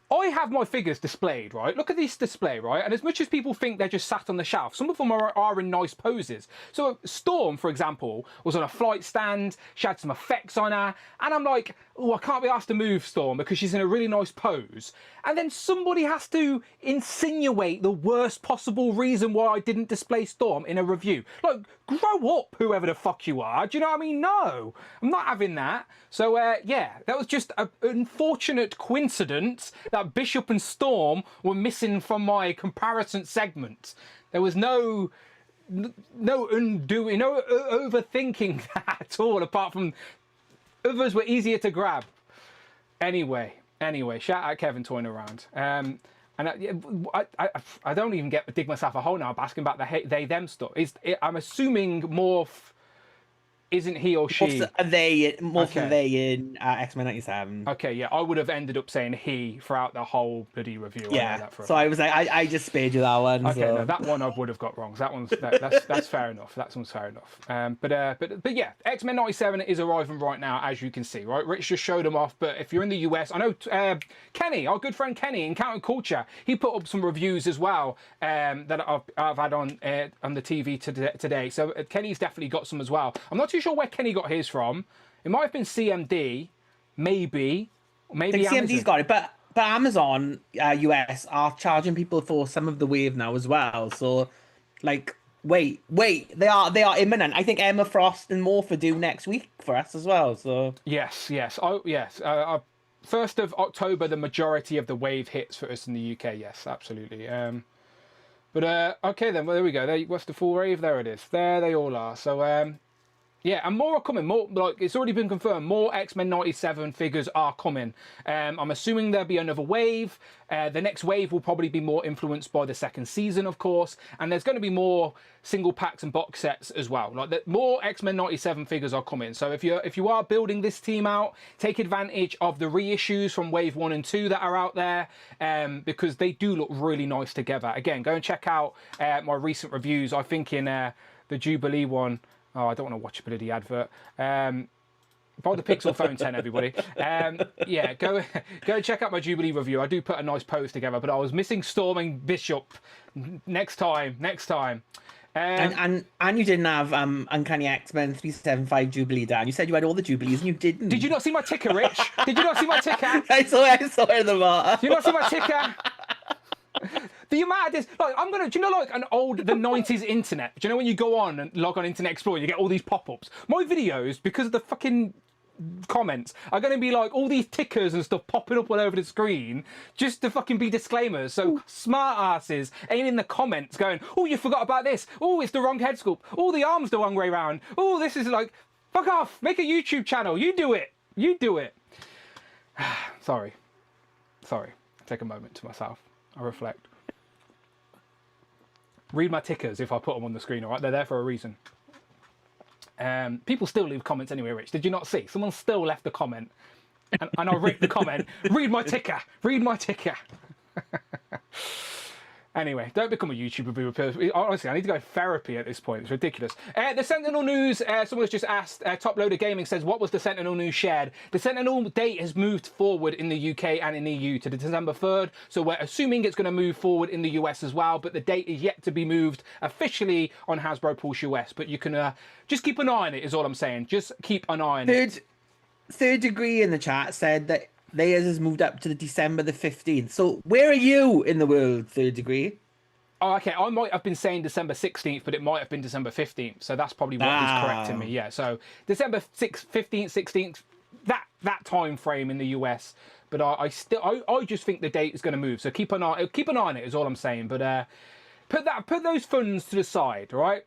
I have my figures displayed, right? Look at this display, right? And as much as people think they're just sat on the shelf, some of them are in nice poses. So Storm, for example, was on a flight stand. She had some effects on her. And I'm like, oh, I can't be asked to move Storm because she's in a really nice pose. And then somebody has to insinuate the worst possible reason why I didn't display Storm in a review. Like, grow up, whoever the fuck you are. Do you know what I mean? No, I'm not having that. So, yeah, that was just an unfortunate coincidence that Bishop and Storm were missing from my comparison segment. There was no no undoing, no overthinking that at all. Apart from others were easier to grab. Anyway, shout out Kevin toying around. And I don't even dig myself a hole now. I'm asking about the they them stuff. I'm assuming Morph isn't he or she? Morph they in X-Men 97. Okay, yeah, I would have ended up saying he throughout the whole bloody review. Yeah, so I was like, I just spared you that one. Okay, so. no, that one I would have got wrong. So that's fair enough. That one's fair enough. But yeah, X-Men 97 is arriving right now, as you can see. Right, Rich just showed them off. But if you're in the US, I know Kenny, our good friend Kenny in Counterculture, he put up some reviews as well that I've had on the TV today. So Kenny's definitely got some as well. I'm not too sure where Kenny got his from. It might have been CMD, maybe CMD's got it, but Amazon US are charging people for some of the Wave now as well. So, like, wait, they are imminent. I think Emma Frost and Morph are due next week for us as well. So yes. 1st of October, the majority of the Wave hits for us in the UK. Yes, absolutely. Okay then. Well, there we go. What's the full Wave? There it is. There they all are. So yeah, and more are coming. More, like it's already been confirmed. More X-Men 97 figures are coming. I'm assuming there'll be another wave. The next wave will probably be more influenced by the second season, of course. And there's going to be more single packs and box sets as well. More X-Men 97 figures are coming. So if you are building this team out, take advantage of the reissues from Wave 1 and 2 that are out there, because they do look really nice together. Again, go and check out my recent reviews. I think in the Jubilee one. Oh, I don't want to watch a bloody advert. Buy the Pixel Phone 10, everybody. Yeah, go and check out my Jubilee review. I do put a nice post together, but I was missing Storming Bishop. Next time. And you didn't have Uncanny X-Men 375 Jubilee, Dan. You said you had all the Jubilees and you didn't. Did you not see my ticker, Rich? Did you not see my ticker? I saw it in the bar. Did you not see my ticker? The amount of this, like, do you know, like the 90s internet? Do you know when you go on and log on Internet Explorer, you get all these pop-ups? My videos, because of the fucking comments, are going to be like all these tickers and stuff popping up all over the screen just to fucking be disclaimers. So smart asses ain't in the comments going, oh, you forgot about this. Oh, it's the wrong head sculpt. Oh, the arm's the wrong way round. Oh, this is like, fuck off. Make a YouTube channel. You do it. Sorry. Take a moment to myself. I reflect. Read my tickers if I put them on the screen, all right? They're there for a reason. People still leave comments anyway, Rich. Did you not see? Someone still left a comment. And I read the comment. Read my ticker. Anyway, don't become a YouTube reviewer. Honestly, I need to go to therapy at this point. It's ridiculous. The Sentinel news, someone's just asked, Top Loader Gaming says, what was the Sentinel news shared? The Sentinel date has moved forward in the UK and in the EU to the December 3rd, so we're assuming it's going to move forward in the US as well, but the date is yet to be moved officially on Hasbro Pulse US, but you can just keep an eye on it, is all I'm saying. Just keep an eye on it. Third Degree in the chat said that theirs has moved up to the December the 15th. So where are you in the world, Third Degree? Oh, okay. I might have been saying December 16th, but it might have been December 15th. So that's probably what he's correcting me. Yeah. So December 6th, 15th, 16th, that time frame in the US. But I just think the date is going to move. So keep an eye on it is all I'm saying. But put those funds to the side, right?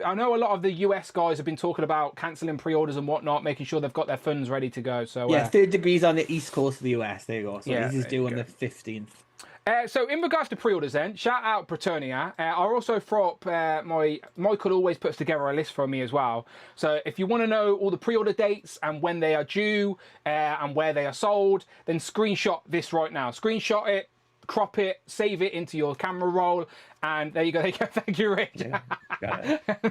I know a lot of the US guys have been talking about cancelling pre-orders and whatnot, making sure they've got their funds ready to go. So yeah, Third Degree's on the east coast of the US. There you go. So this is due on the 15th. So in regards to pre-orders then, shout out Preternia. I'll also throw up Michael always puts together a list for me as well. So if you want to know all the pre-order dates and when they are due and where they are sold, then screenshot this right now. Screenshot it, crop it, save it into your camera roll, and there you go. Thank you, Rich. Yeah, got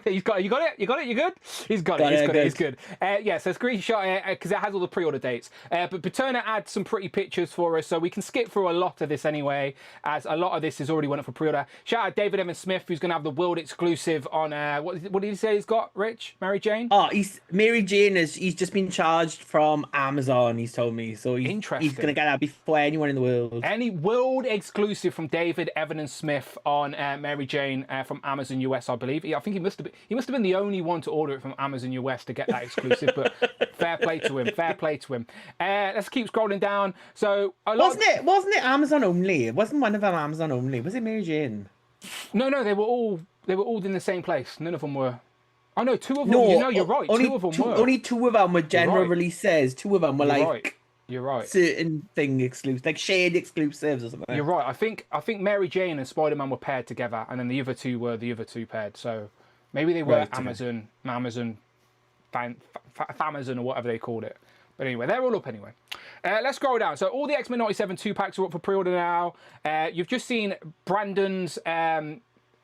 it. You got it. You good? He's got it. He's good. Yeah, so screenshot it because it has all the pre-order dates. But Paterna adds some pretty pictures for us, so we can skip through a lot of this anyway, as a lot of this is already went up for pre-order. Shout out David Evans Smith, who's going to have the world exclusive on what did he say he's got? Rich, Mary Jane. Oh, Mary Jane he's just been charged from Amazon. He's told me, so he's going to get that before anyone in the world. Any world exclusive from David Evans Smith on Mary Jane from Amazon US, I believe. I think he must have been the only one to order it from Amazon US to get that exclusive. But fair play to him. Let's keep scrolling down. So wasn't it Amazon only? It wasn't one of them Amazon only. Was it Mary Jane? No, they were all They were all in the same place. None of them were. Oh no, two of them. No, You're right. Only Two of them were. Only two of them were general right. releases. Two of them were You're like right. You're right. certain thing exclusive, like shade exclusives or something. You're right. I think Mary Jane and Spider-Man were paired together, and then the other two were the other two paired. So maybe they were Right, okay. Amazon, Famazon, or whatever they called it. But anyway, they're all up anyway. Let's scroll down. So all the X-Men 97 2-packs are up for pre-order now. You've just seen Brandon's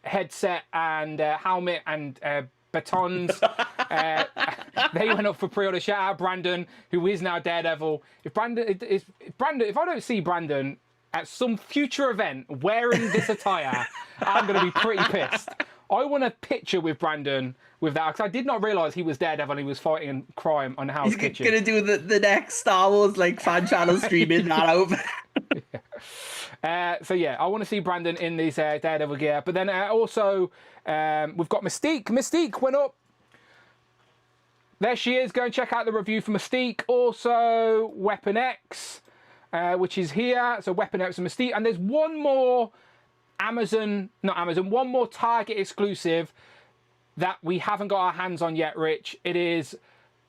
headset and helmet and batons. They went up for pre-order. Shout out Brandon, who is now Daredevil. If I don't see Brandon at some future event wearing this attire, I'm going to be pretty pissed. I want a picture with Brandon with that, because I did not realise he was Daredevil and he was fighting crime on Hell's He's Kitchen. gonna do the next Star Wars like fan channel streaming that over. So yeah, I want to see Brandon in these Daredevil gear. But then also we've got Mystique. Mystique went up. There she is. Go and check out the review for Mystique. Also Weapon X, which is here. So Weapon X and Mystique. And there's one more one more Target exclusive that we haven't got our hands on yet, Rich. It is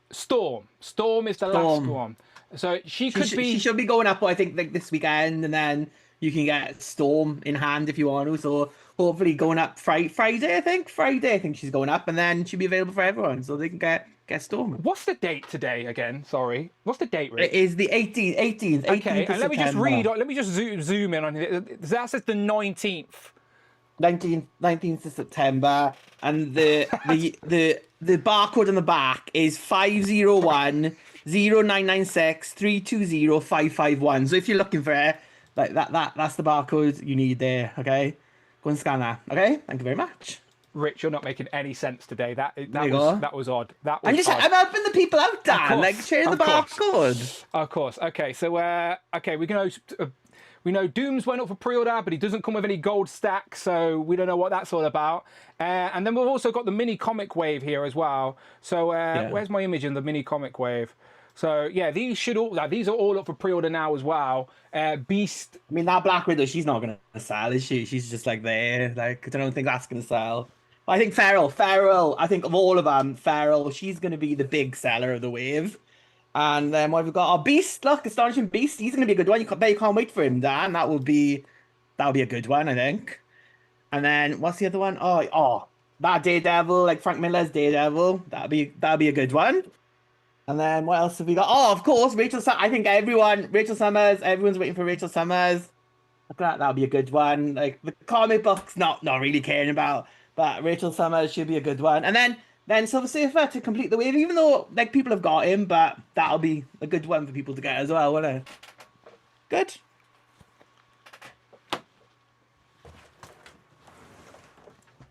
Storm. Storm is the last one. So she should be going up, I think, like this weekend, and then you can get Storm in hand if you want to. So hopefully going up Friday, I think. Friday, I think she's going up, and then she'll be available for everyone, so they can get Storm. What's the date today again? Sorry. What's the date, Rich? It is the 18th. Okay, and let me just read. September. Let me just zoom in on it. That says the 19th. 19th of September, and the barcode on the back is 501-0996-320-551. So if you're looking for it, like that's the barcode you need there. Okay, go and scan that. Okay, thank you very much. Rich, you're not making any sense today. That was odd. That was I'm helping the people out, Dan. Like share the barcode. Of course. Okay, so we know Dooms went up for pre-order, but he doesn't come with any gold stacks, so we don't know what that's all about. And then we've also got the mini comic wave here as well. So where's my image in the mini comic wave? So yeah, these are all up for pre-order now as well. Beast. I mean, that Black Widow, she's not gonna sell, is she? She's just like there. Like I don't think that's gonna sell. I think Feral. I think of all of them, Feral. She's gonna be the big seller of the wave. And then what have we got? Oh, Beast! Look, Astonishing Beast. He's gonna be a good one. You can't wait for him, Dan. That'll be a good one, I think. And then what's the other one? Oh, that Daredevil, like Frank Miller's Daredevil. That'll be a good one. And then what else have we got? Oh, of course, Rachel Summers. Everyone's waiting for Rachel Summers. Look at that. That'll be a good one. Like the comic books, not really caring about, but Rachel Summers should be a good one. And then Silver Surfer to complete the wave, even though like people have got him, but that'll be a good one for people to get as well, won't it? Good.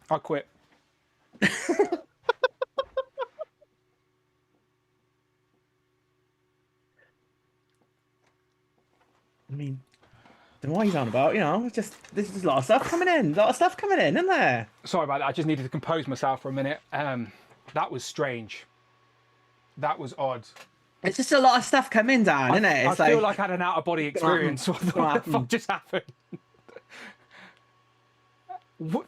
I'll quit. I mean, don't know what he's on about, there's a lot of stuff coming in. Isn't there? Sorry about that. I just needed to compose myself for a minute. That was strange. That was odd. It's just a lot of stuff coming, Dan, isn't it? I feel like I had an out-of-body experience. What the fuck just happened? What?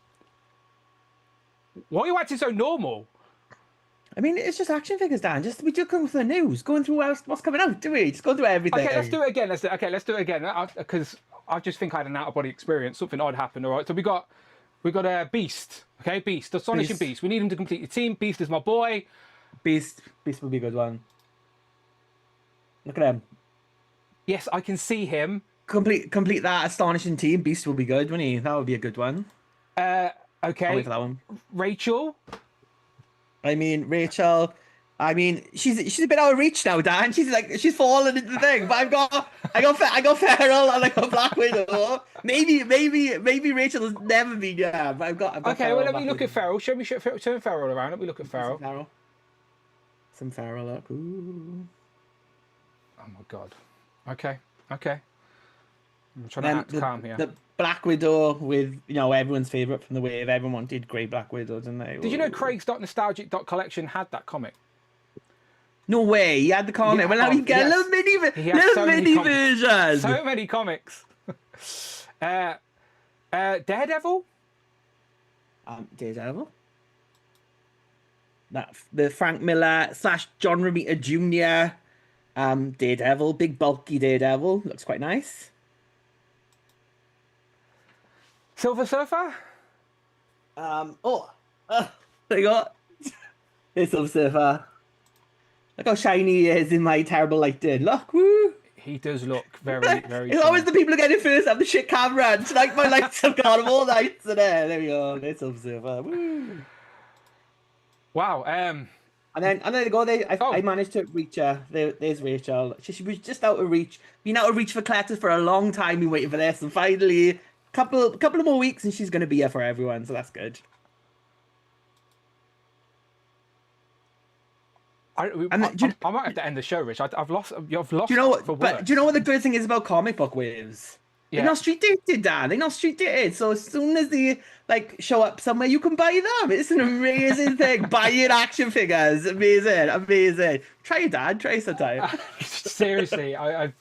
Why are you acting so normal? I mean, it's just action figures, Dan. We just go through the news, going through what's coming out, do we? Just go through everything. Okay, let's do it again. Let's do it again. Because I just think I had an out-of-body experience. Something odd happened. All right. So we got a Beast. Okay, Beast, Astonishing Beast. We need him to complete the team. Beast is my boy. Beast will be a good one. Look at him. Yes, I can see him. Complete that Astonishing team. Beast will be good, wouldn't he? That would be a good one. Okay. I'll wait for that one. Rachel. Rachel. She's a bit out of reach now, Dan. She's fallen into the thing. But I got Feral and I got Black Widow. Maybe Rachel has never been. Yeah, but I've got. Okay, well let me look at Feral. Turn Feral around. Let me look at Feral. Some Feral look. Ooh. Oh my god. Okay. I'm trying to act calm here. The Black Widow with everyone's favourite from the wave. Everyone wanted Grey Black Widow, didn't they? Did you know Craig's.nostalgic.collection had that comic? No way, he had the comic. Yeah, well, now he get a little mini version. So many comics. Daredevil? Daredevil. The Frank Miller / John Romita Jr. Daredevil, big bulky Daredevil, looks quite nice. Silver Surfer. There you go. It's Silver Surfer. Look how shiny he is in my terrible lighting. Look, woo! He does look very, very. It's always the people who get it first have the shit camera, and tonight my lights have gone all nights. There we go. There's Silver Surfer. Woo! Wow. And then they go. I managed to reach her. There's Rachel. She was just out of reach. Been out of reach for collectors for a long time. Been waiting for this, and finally, couple of more weeks, and she's going to be here for everyone. So that's good. I might have to end the show, Rich. I've lost. You've lost. Do you know what? For But do you know what the good thing is about comic book waves? Yeah. They're not street dated, Dan. They're not street dated. So as soon as they show up somewhere, you can buy them. It's an amazing thing. Buying action figures, amazing, amazing. Try it, Dan. Try it sometime. Seriously, I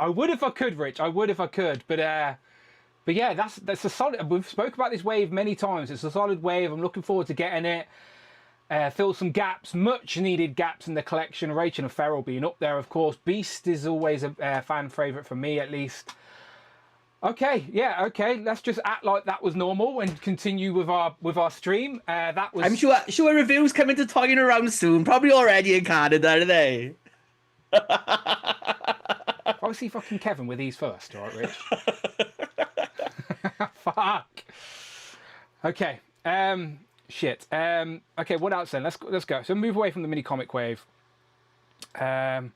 would if I could, Rich. I would if I could. But yeah, that's a solid. We've spoke about this wave many times. It's a solid wave. I'm looking forward to getting it. Fill some gaps, much needed gaps in the collection. Rachel and Feral being up there, of course. Beast is always a fan favourite for me, at least. Okay, yeah, okay. Let's just act like that was normal and continue with our stream. That was. I'm sure reviews coming to toying around soon. Probably already in Canada, are they? Obviously, fucking Kevin with these first, all right, Rich? Fuck. Okay. Shit. Okay, what else then? Let's go. So move away from the mini comic wave. I'm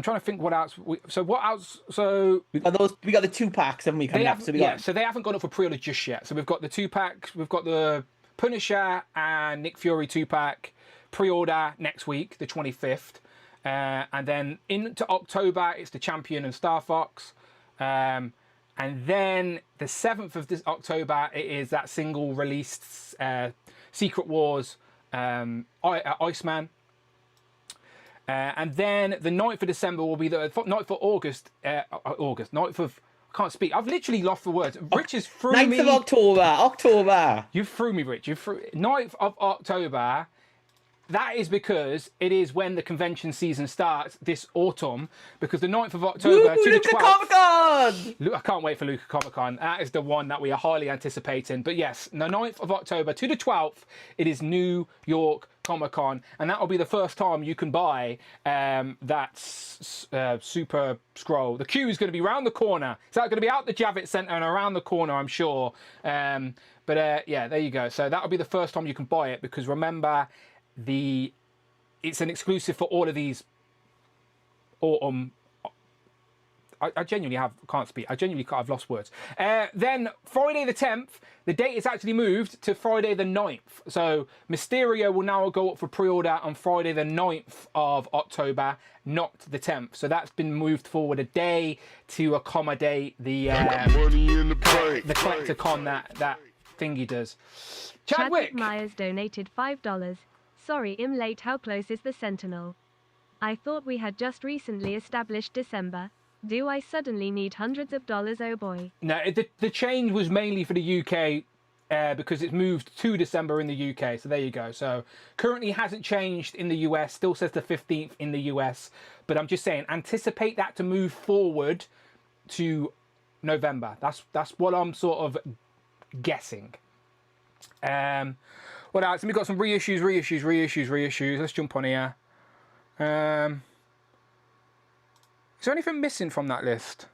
trying to think what else. What else? So we got the 2-packs, haven't we? So they haven't gone up for pre-order just yet. So we've got the 2-packs. We've got the Punisher and Nick Fury 2-pack pre-order next week, the 25th, and then into October it's the Champion and Star Fox. And then the 7th of this October, it is that single released Secret Wars Iceman. And then the 9th of December will be the 9th of August. 9th of... I can't speak. I've literally lost for words. Rich is through me. 9th of October. You threw me, Rich. 9th of October. That is because it is when the convention season starts this autumn. Because the 9th of October to the 12th. Comic-Con! I can't wait for Luca Comic-Con. That is the one that we are highly anticipating. But yes, the 9th of October to the 12th, it is New York Comic-Con. And that will be the first time you can buy that Super Scroll. The queue is going to be round the corner. It's going to be out the Javits Centre and around the corner, I'm sure. Yeah, there you go. So that will be the first time you can buy it. Because remember... it's an exclusive for all of these autumn. I genuinely can't speak. I've lost words. Then Friday the 10th, the date is actually moved to Friday the 9th. So Mysterio will now go up for pre-order on Friday the 9th of October, not the 10th. So that's been moved forward a day to accommodate the collector con that thingy does. Chadwick Myers donated $5. Sorry, I'm late. How close is the Sentinel? I thought we had just recently established December. Do I suddenly need hundreds of dollars? Oh boy. No, the change was mainly for the UK because it's moved to December in the UK. So there you go. So currently hasn't changed in the US. Still says the 15th in the US. But I'm just saying, anticipate that to move forward to November. That's what I'm sort of guessing. What else? We've got some reissues. Let's jump on here. Is there anything missing from that list?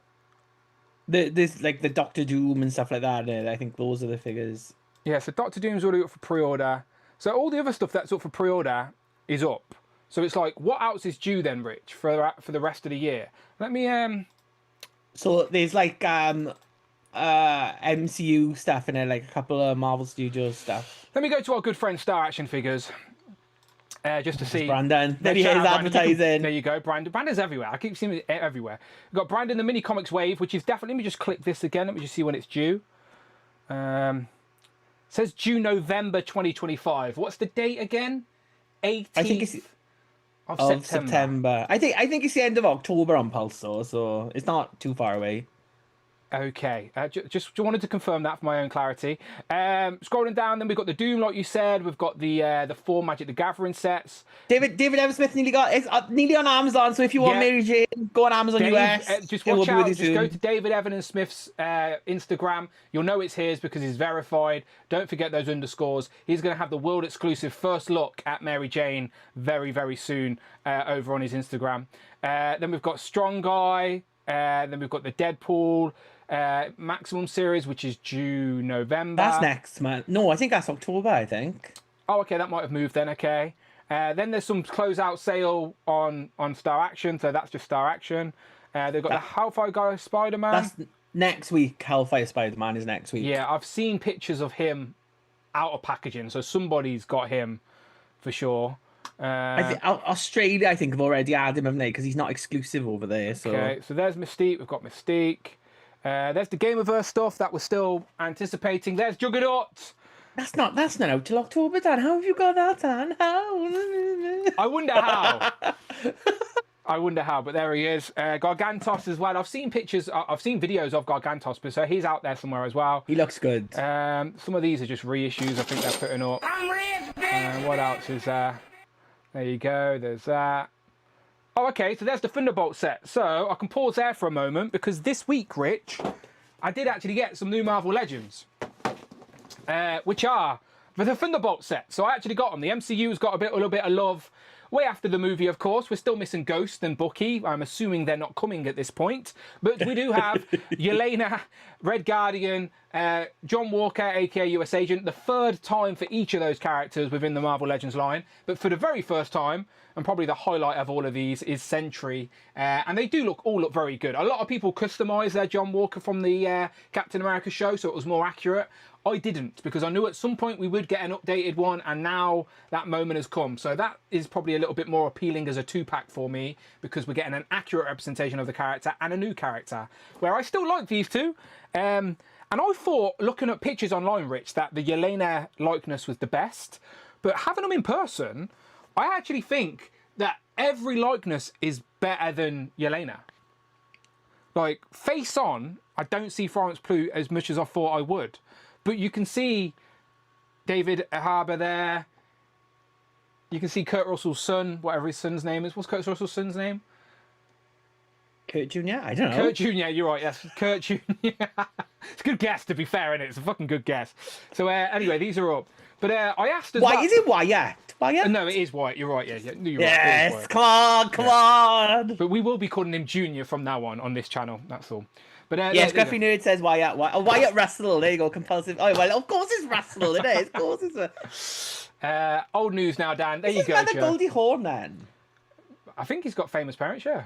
There's like the Doctor Doom and stuff like that. I think those are the figures. Yeah, so Doctor Doom's already up for pre-order. So all the other stuff that's up for pre-order is up. So it's like, what else is due then, Rich, for the rest of the year? Let me So there's like MCU stuff in it, like a couple of Marvel Studios stuff. Let me go to our good friend Star Action Figures. Just to see. Brandon. There he is advertising. There you go, Brandon. Brandon's everywhere. I keep seeing it everywhere. We've got Brandon the Mini Comics Wave, which is definitely... Let me just click this again. Let me just see when it's due. Says due November 2025. What's the date again? 18th I think it's of September. I think it's the end of October on Pulsar, so it's not too far away. Okay, just wanted to confirm that for my own clarity. Scrolling down, then we've got the Doom, like you said. We've got the 4 Magic the Gathering sets. David Evan Smith nearly got it's nearly on Amazon. So if you want Yeah. Mary Jane, go on Amazon US. Just It will watch be with out. you Just soon. go to David Evan Smith's Instagram. You'll know it's his because he's verified. Don't forget those underscores. He's going to have the world exclusive first look at Mary Jane very, very soon over on his Instagram. Then we've got Strong Guy. Then we've got the Deadpool Maximum series, which is due November. That's next month. No, I think that's October. I think. Oh, okay, that might have moved then. Okay. Then there's some closeout sale on Star Action, so that's just Star Action. They've got the Hellfire Guy Spider-Man. That's next week. Hellfire Spider-Man is next week. Yeah, I've seen pictures of him out of packaging, so somebody's got him for sure. Australia, I think, have already had him, haven't they? Because he's not exclusive over there. So. Okay, so there's Mystique. We've got Mystique. There's the Gameverse stuff that we're still anticipating. There's Juggernaut. That's not out till October, Dan. How have you got that, Dan? How? I wonder how. I wonder how, but there he is. Gargantos as well. I've seen pictures, I've seen videos of Gargantos, but so he's out there somewhere as well. He looks good. Some of these are just reissues I think they're putting up. What else is there? There you go, there's that. Oh, okay, so there's the Thunderbolt set. So I can pause there for a moment because this week, Rich, I did actually get some new Marvel Legends, which are the Thunderbolt set. So I actually got them. The MCU's got a little bit of love. Way after the movie, of course. We're still missing Ghost and Bucky. I'm assuming they're not coming at this point. But we do have Yelena, Red Guardian, John Walker, aka US Agent. The third time for each of those characters within the Marvel Legends line. But for the very first time, and probably the highlight of all of these, is Sentry. And they do all look very good. A lot of people customise their John Walker from the Captain America show, so it was more accurate. I didn't, because I knew at some point we would get an updated one, and now that moment has come. So that is probably a little bit more appealing as a 2-pack for me, because we're getting an accurate representation of the character and a new character, where I still like these two. And I thought, looking at pictures online, Rich, that the Yelena likeness was the best. But having them in person, I actually think that every likeness is better than Yelena. Like, face on, I don't see Florence Pugh as much as I thought I would. But you can see David Harbour there. You can see Kurt Russell's son, whatever his son's name is. What's Kurt Russell's son's name? Kurt Jr.? I don't know. Kurt Jr., you're right, yes. Kurt Jr. It's a good guess, to be fair, isn't it? It's a fucking good guess. So, anyway, these are up. But I asked as well... Is it Wyatt? Wyatt? No, it is Wyatt. You're right, yeah. You're yes, right. come on! But we will be calling him Junior from now on this channel, that's all. But, yes, Scruffy Nerd says Wyatt. Wyatt Russell. There you go. Compulsive. Oh, well, of course it's Russell. It is. Of course it's old news now, Dan. There you go, Is Joe. Goldie Hawn, then? I think he's got famous parents, yeah.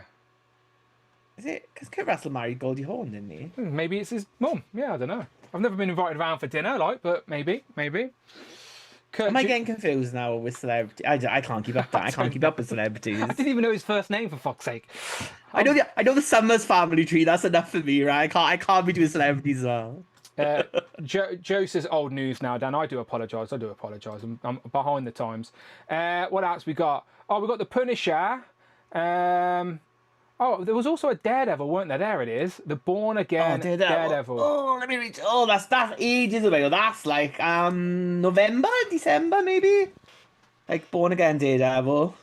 Is it? Because Kurt Russell married Goldie Hawn, didn't he? Maybe it's his mum. Yeah, I don't know. I've never been invited around for dinner, but maybe. Am I getting confused now with celebrity? I can't keep up. I can't keep up with celebrities. I didn't even know his first name, for fuck's sake. I know the Summers family tree. That's enough for me, right? I can't be doing celebrities as well. Joe says old news now, Dan. I do apologise. I'm behind the times. What else we got? Oh, we got the Punisher. Oh, there was also a Daredevil, weren't there? There it is. The Born Again Daredevil. Oh, let me reach. Oh, that's ages away. That's like November, December, maybe. Like Born Again Daredevil.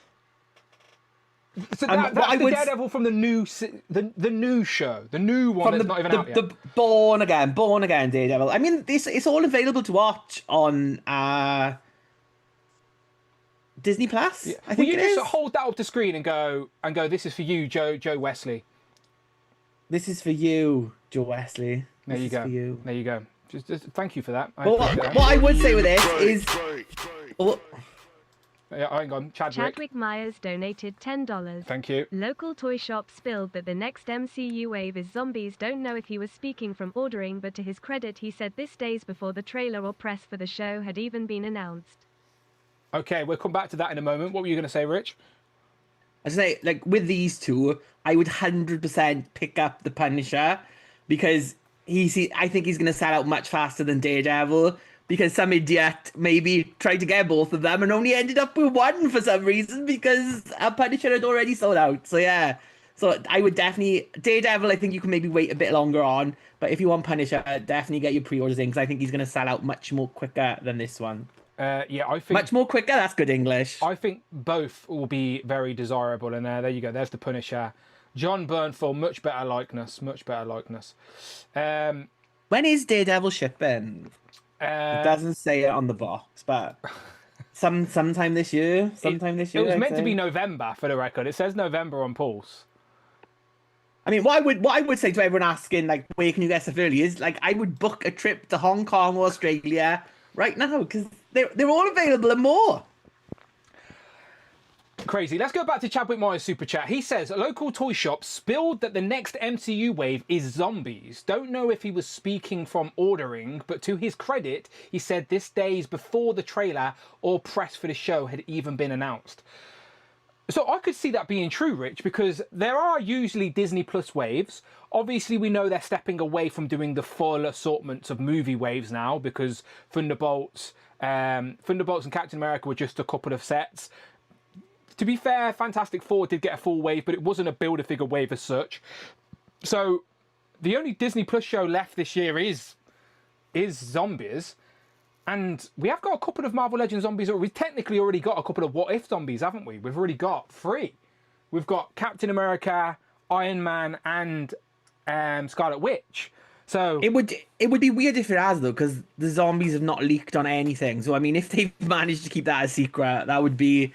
So that's the Daredevil from the new show, the new one that's not even out yet. The Born Again Daredevil. I mean, it's all available to watch on Disney Plus. Yeah. I think Will you it is. just hold that up to screen and go, this is for you, Joe Wesley. This is for you, Joe Wesley. There you go. For you. There you go. Just thank you for that. What I would say with this is. Yeah, hang on, Chadwick Myers donated $10. Thank you. Local toy shop spilled that the next MCU wave is zombies. Don't know if he was speaking from ordering, but to his credit, he said this days before the trailer or press for the show had even been announced. Okay, we'll come back to that in a moment. What were you going to say, Rich? I was say, like, with these two, I would 100% pick up the Punisher because I think he's going to sell out much faster than Daredevil because some idiot maybe tried to get both of them and only ended up with one for some reason because a Punisher had already sold out. So, yeah. So I would definitely Daredevil. I think you can maybe wait a bit longer on, but if you want Punisher, definitely get your pre-orders in because I think he's going to sell out much more quicker than this one. Yeah, I think Much more quicker. That's good English. I think both will be very desirable, and there you go. There's the Punisher, John Bernthal, much better likeness, much better likeness. When is Daredevil shipping? It doesn't say it on the box, but sometime this year. Sometime this year. It was I'd meant to say. be November for the record. It says November on Pulse. I mean, what I would say to everyone asking like, where can you get stuff early is like, I would book a trip to Hong Kong or Australia right now because they're all available and more. Crazy. Let's go back to Chadwick Myers' super chat. He says, a local toy shop spilled that the next MCU wave is zombies. Don't know if he was speaking from ordering, but to his credit, he said this days before the trailer or press for the show had even been announced. So I could see that being true, Rich, because there are usually Disney Plus waves. Obviously, we know they're stepping away from doing the full assortment of movie waves now because Thunderbolts and Captain America were just a couple of sets. To be fair, Fantastic Four did get a full wave, but it wasn't a Build-A-Figure wave as such. So the only Disney Plus show left this year is Zombies. And we have got a couple of Marvel Legends zombies. We've technically already got a couple of What If zombies, haven't we? We've already got 3. We've got Captain America, Iron Man, and Scarlet Witch. So it would be weird if it has though, because the zombies have not leaked on anything. So I mean, if they've managed to keep that a secret, that would be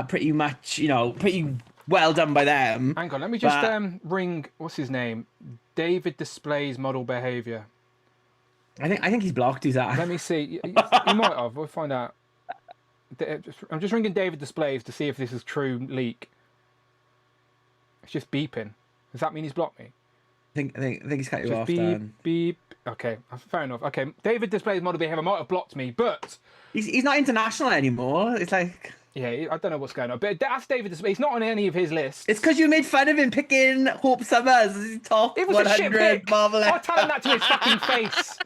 pretty much, pretty well done by them. Hang on, let me just ring. What's his name? David Displays Model Behavior. I think he's blocked. He's at. Let me see. He might have. We'll find out. I'm just ringing David Displays to see if this is true leak. It's just beeping. Does that mean he's blocked me? I think he's cut you Just off. beep, Dan. beep. Okay, fair enough. Okay, David Displays Model Behavior might have blocked me, but He's not international anymore. It's like. yeah, I don't know what's going on. But that's David Displays. He's not on any of his lists. It's because you made fun of him picking Hope Summers as his top It was a shit 100 pick. Marvel. I'll tell him that to his fucking face.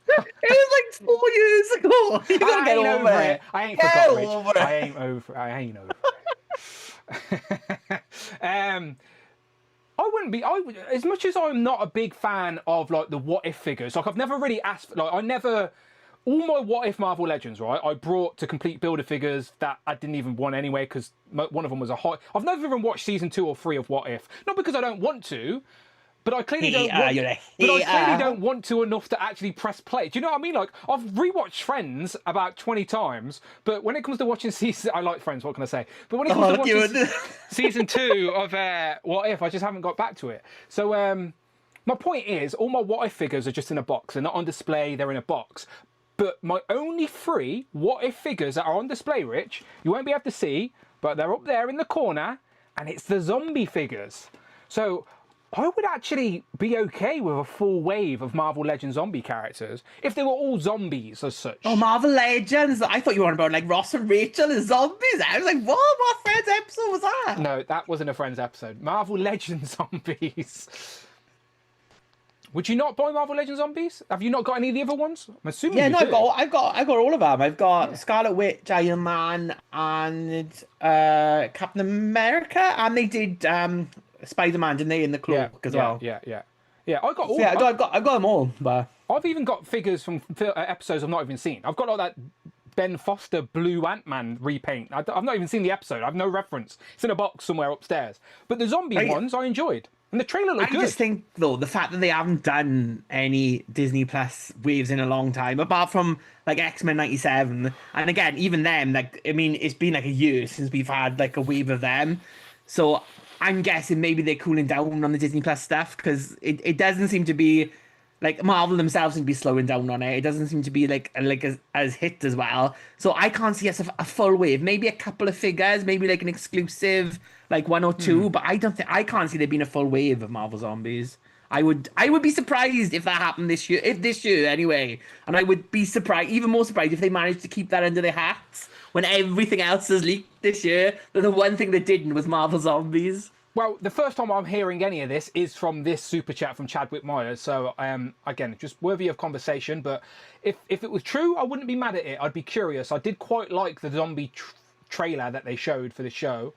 It was like 4 years ago. You gotta get over it. I ain't Get forgot, Rich. over it. I ain't over it. I wouldn't be. As much as I'm not a big fan of like the What If figures. Like I've never really asked. Like I never. All my What If Marvel Legends, right? I brought to complete builder figures that I didn't even want anyway because one of them was a hot. I've never even watched season 2 or 3 of What If. Not because I don't want to. But I clearly don't want to enough to actually press play. Do you know what I mean? Like, I've rewatched Friends about 20 times, but when it comes to watching season... I like Friends, what can I say? But when it comes to watching season 2 of What If, I just haven't got back to it. So, my point is, all my What If figures are just in a box. They're not on display, they're in a box. But my only 3 What If figures that are on display, Rich, you won't be able to see, but they're up there in the corner, and it's the zombie figures. So... I would actually be okay with a full wave of Marvel Legends zombie characters if they were all zombies as such. Oh, Marvel Legends! I thought you were on about like Ross and Rachel as zombies. I was like, what? What Friends episode was that? No, that wasn't a Friends episode. Marvel Legends zombies. Would you not buy Marvel Legends zombies? Have you not got any of the other ones? I'm assuming. Yeah, you no, do. I've got all of them. I've got Scarlet Witch, Iron Man, and Captain America, and they did Spider-Man, didn't they, in the cloak as well? Yeah. I got all. Yeah, I've got them all. But I've even got figures from episodes I've not even seen. I've got like that Ben Foster blue Ant-Man repaint. I've not even seen the episode. I've no reference. It's in a box somewhere upstairs. But the zombie ones I enjoyed. And the trailer looked good. I just think, though, the fact that they haven't done any Disney Plus waves in a long time, apart from, like, X-Men 97, and again, even them, like, I mean, it's been, like, a year since we've had, like, a wave of them. So I'm guessing maybe they're cooling down on the Disney Plus stuff, because it doesn't seem to be... Like, Marvel themselves seem to be slowing down on it. It doesn't seem to be, like as hit as well. So I can't see us a full wave. Maybe a couple of figures, maybe, like, an exclusive, like, 1 or 2. But I can't see there being a full wave of Marvel Zombies. I would be surprised if that happened this year. If this year, anyway. And I would be surprised, even more surprised, if they managed to keep that under their hats when everything else has leaked this year. Then the one thing that didn't was Marvel Zombies. Well, the first time I'm hearing any of this is from this super chat from Chadwick Myers. So, again, just worthy of conversation. But if it was true, I wouldn't be mad at it. I'd be curious. I did quite like the zombie trailer that they showed for the show.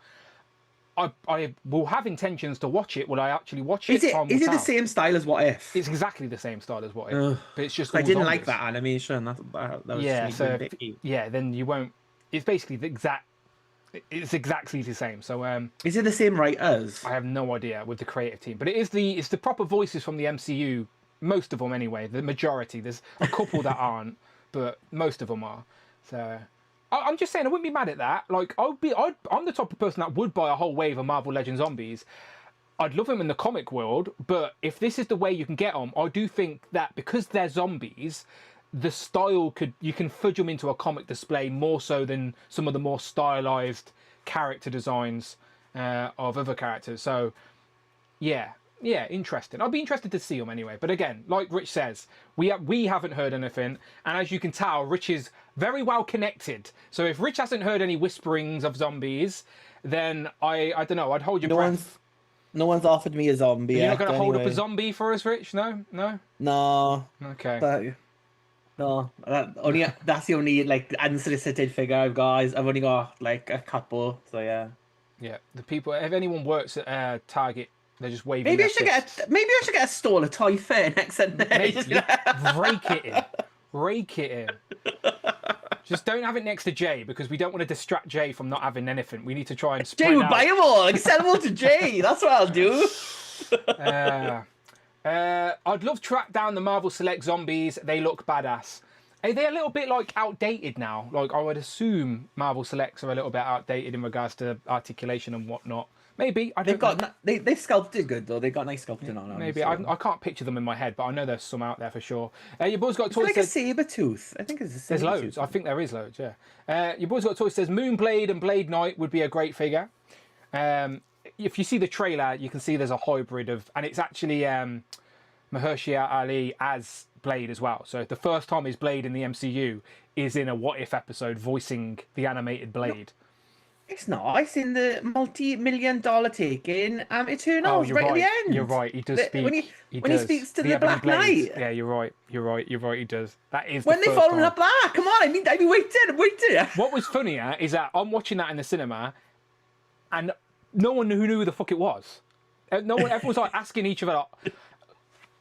I will have intentions to watch it. Will I actually watch it? Is it the same style as What If? It's exactly the same style as What If, Ugh. but it's just I all didn't zombies. like that animation. That was Yeah, just so picky. yeah, then you won't. It's basically the exact. It's exactly the same. So Is it the same writers? I have no idea with the creative team, but it's the proper voices from the MCU. Most of them, anyway. The majority. There's a couple that aren't, but most of them are. So I'm just saying, I wouldn't be mad at that. Like, I'm the type of person that would buy a whole wave of Marvel Legends zombies. I'd love them in the comic world, but if this is the way you can get them, I do think that because they're zombies, the style you can fudge them into a comic display more so than some of the more stylized character designs of other characters. So, yeah, interesting. I'll be interested to see them anyway. But again, like Rich says, we haven't heard anything, and as you can tell, Rich is very well connected. So if Rich hasn't heard any whisperings of zombies, then I don't know. I'd hold your breath. No one's offered me a zombie. You're not going to hold up anyway. a zombie for us, Rich? No. No. Okay. But, no. That's the only like unsolicited figure I've got. I've only got like a couple. So yeah. Yeah. The people. If anyone works at Target, they're just waving. Maybe I should get a stall of Toy Fair next Sunday. Rake it in. Just don't have it next to Jay because we don't want to distract Jay from not having anything. We need to try and spread Jay would out. buy them all. Like, sell them all to Jay. That's what I'll do. I'd love to track down the Marvel Select zombies. They look badass. Are they a little bit like outdated now? Like I would assume Marvel Selects are a little bit outdated in regards to articulation and whatnot. Maybe They've sculpted good though. They got nice sculpting on them. Maybe so. I can't picture them in my head, but I know there's some out there for sure. Your boy's got a toy. It's like a saber tooth. I think it's a saber There's loads. I think there is loads. Yeah. Your boy's got a toy. Says Moonblade and Blade Knight would be a great figure. If you see the trailer, you can see there's a hybrid of, and it's actually Mahershala Ali as Blade as well. So the first time his Blade in the MCU is in a What If episode, voicing the animated Blade. It's not. I seen the multi-million-dollar take in Eternals you're right at the end. You're right. He does speak. When he speaks to the Black Knight. Yeah, you're right. He does. That is when the they first follow time. up that. Come on, I've been waiting. What was funnier is that I'm watching that in the cinema, and no one who the fuck it was. Everyone was like asking each other.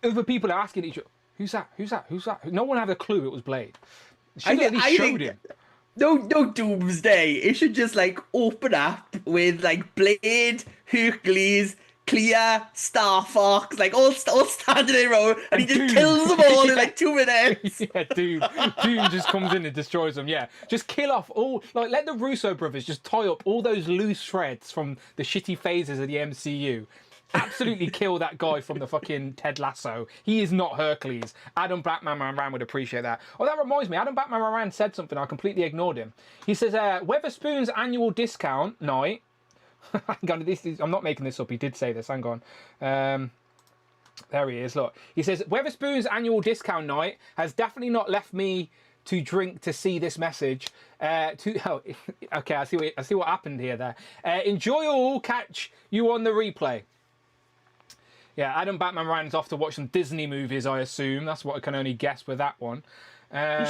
Other people are asking each other, "Who's that? Who's that? Who's that?" No one had a clue it was Blade. She at least showed him. No doomsday. It should just like open up with like Blade, Hercules, Clea, Star Fox, like all standing in a row, and he just Doom. kills them all in like 2 minutes. Yeah, Doom just comes in and destroys them. Yeah, just kill off all. Like, let the Russo brothers just tie up all those loose threads from the shitty phases of the MCU. Absolutely kill that guy from the fucking Ted Lasso. He is not Hercules. Adam Batman Moran would appreciate that. Oh, that reminds me. Adam Batman Moran said something. I completely ignored him. He says, Weatherspoon's annual discount night. Hang on, I'm not making this up. He did say this. Hang on. There he is. Look. He says, Weatherspoon's annual discount night has definitely not left me to drink to see this message. Okay, I see what happened here there. Enjoy all. Catch you on the replay. Yeah, Adam Batman Ryan's off to watch some Disney movies, I assume. That's what I can only guess with that one. You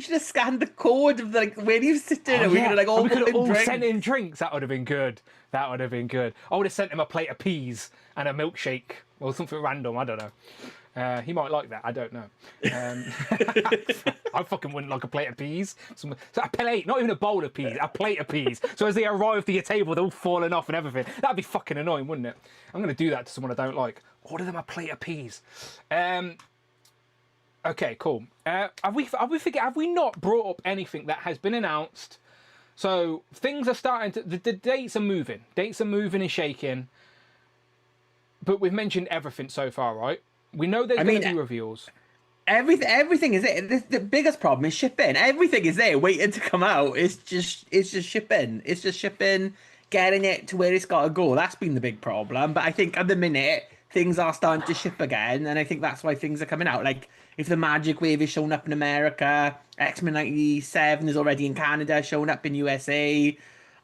should have scanned the code of like where he was sitting, and we could have we could have all sent in drinks. That would have been good. I would have sent him a plate of peas and a milkshake or something random. I don't know. He might like that. I don't know. I fucking wouldn't like a plate of peas. So a plate, not even a bowl of peas, a plate of peas. So as they arrive to your table, they're all falling off and everything. That'd be fucking annoying, wouldn't it? I'm going to do that to someone I don't like. Order them a plate of peas. Okay, cool. Have we not brought up anything that has been announced? So things are starting to. The dates are moving. Dates are moving and shaking. But we've mentioned everything so far, right? We know there's going to be reveals. Everything is there. The biggest problem is shipping. Everything is there, waiting to come out. It's just shipping. It's just shipping, getting it to where it's got to go. That's been the big problem. But I think at the minute things are starting to ship again, and I think that's why things are coming out. Like if the Magic Wave is showing up in America, X-Men 97 is already in Canada, showing up in USA.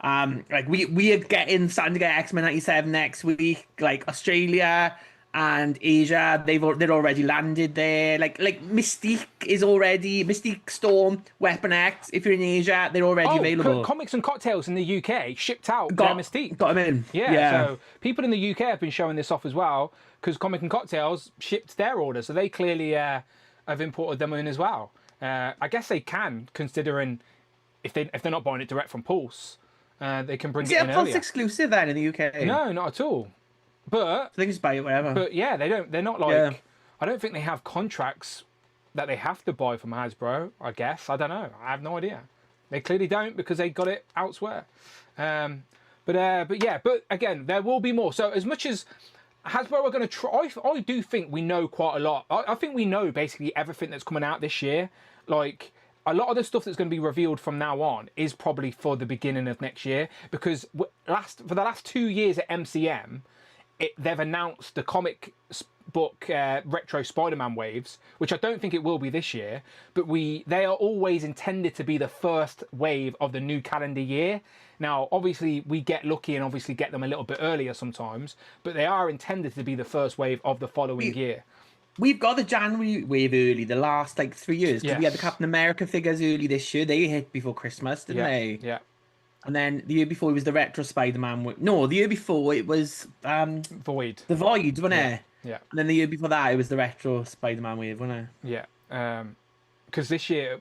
Like we are starting to get X-Men 97 next week. Like Australia. and Asia, they're already landed there. Like Mystique Storm, Weapon X. If you're in Asia, they're already available. Comics and Cocktails in the UK shipped out their Mystique. Got them in. Yeah, so people in the UK have been showing this off as well because Comic and Cocktails shipped their order, so they clearly have imported them in as well. I guess they can, considering if they're not buying it direct from Pulse, they can bring it in earlier. Is it a Pulse exclusive then in the UK? No, not at all. But they can just buy it wherever. But yeah, they don't. They're not like. Yeah. I don't think they have contracts that they have to buy from Hasbro. I guess I don't know. I have no idea. They clearly don't because they got it elsewhere. But again, there will be more. So as much as Hasbro are going to try, I do think we know quite a lot. I think we know basically everything that's coming out this year. Like a lot of the stuff that's going to be revealed from now on is probably for the beginning of next year because for the last 2 years at MCM. They've announced the comic book retro Spider-Man waves, which I don't think it will be this year, but they are always intended to be the first wave of the new calendar year. Now, obviously, we get lucky and obviously get them a little bit earlier sometimes, but they are intended to be the first wave of the following year. We've got the January wave early, the last 3 years. Because we had the Captain America figures early this year. They hit before Christmas, didn't they? Yeah. And then the year before it was the retro Spider-Man. No, the year before it was Void. The Void, wasn't it? Yeah. And then the year before that it was the retro Spider-Man wave, wasn't it? Yeah. Because this year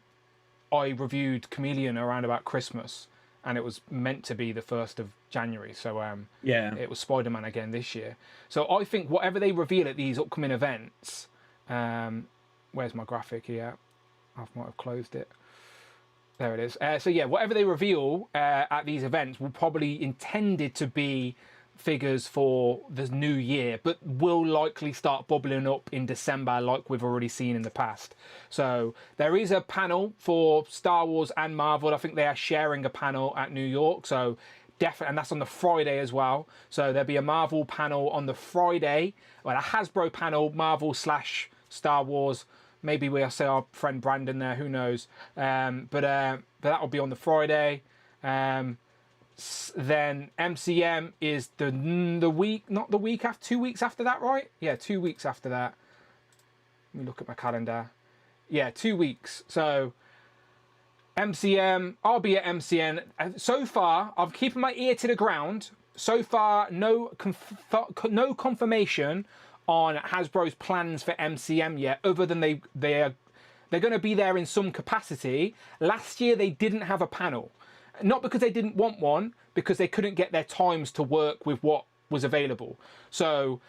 I reviewed Chameleon around about Christmas, and it was meant to be the 1st of January. So it was Spider-Man again this year. So I think whatever they reveal at these upcoming events, where's my graphic here? I might have closed it. There it is. So yeah, whatever they reveal at these events will probably intended to be figures for the new year, but will likely start bubbling up in December like we've already seen in the past. So there is a panel for Star Wars and Marvel. I think they are sharing a panel at New York. So definitely, and that's on the Friday as well. So there'll be a Marvel panel on the Friday, well, a Hasbro panel, Marvel/Star Wars. Maybe we'll say our friend Brandon there, who knows. But that will be on the Friday. Then MCM is the week, not the week after, 2 weeks after that, right? Yeah, 2 weeks after that. Let me look at my calendar. Yeah, 2 weeks. So MCM, I'll be at MCN. So far, I'm keeping my ear to the ground. So far, no confirmation on Hasbro's plans for MCM yet, other than they're going to be there in some capacity. Last year they didn't have a panel, not because they didn't want one, because they couldn't get their times to work with what was available. So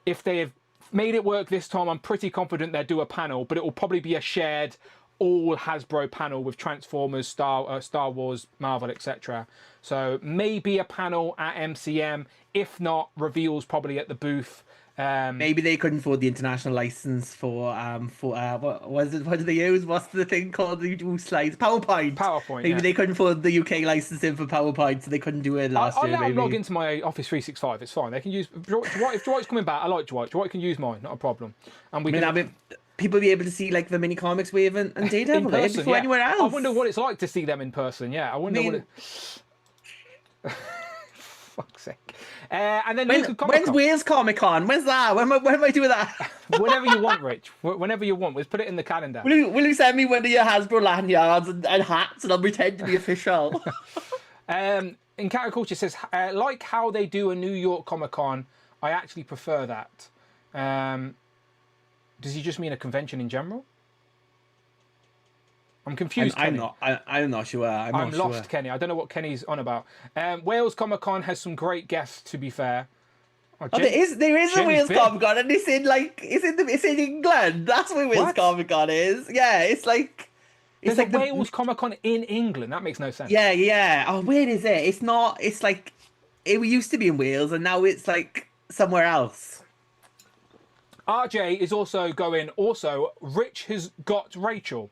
if they have made it work this time, I'm pretty confident they'll do a panel, but it will probably be a shared all Hasbro panel with Transformers, Star Wars, Marvel, etc. So maybe a panel at MCM, if not reveals probably at the booth. Maybe they couldn't afford the international license for what was it? What do they use? What's the thing called? The slides? PowerPoint. Maybe they couldn't afford the UK licensing for PowerPoint, so they couldn't do it last year. I'll log into my Office 365. It's fine. They can use if Dwight's coming back. I like Dwight. Dwight can use mine. Not a problem. And people be able to see the mini comics wave and Daredevil before anywhere else. I wonder what it's like to see them in person. Yeah, I wonder what it. Fuck's sake. And then when's Wales Comic Con? When's that? When am I doing that? Whenever you want, Rich. Whenever you want. Let's put it in the calendar. Will you send me one of your Hasbro lanyards and hats, and I'll pretend to be official? In Counterculture says, like how they do a New York Comic Con, I actually prefer that. Does he just mean a convention in general? I'm confused. I'm not sure. I'm lost, Kenny. I don't know what Kenny's on about. Wales Comic Con has some great guests, to be fair. There is a Wales Comic Con, and it's in England. That's where Wales Comic Con is. Yeah, it's like there's a Wales Comic Con in England. That makes no sense. Yeah. Oh, where is it? It's not. It's like it used to be in Wales, and now it's like somewhere else. RJ is also going. Also, Rich has got Rachel.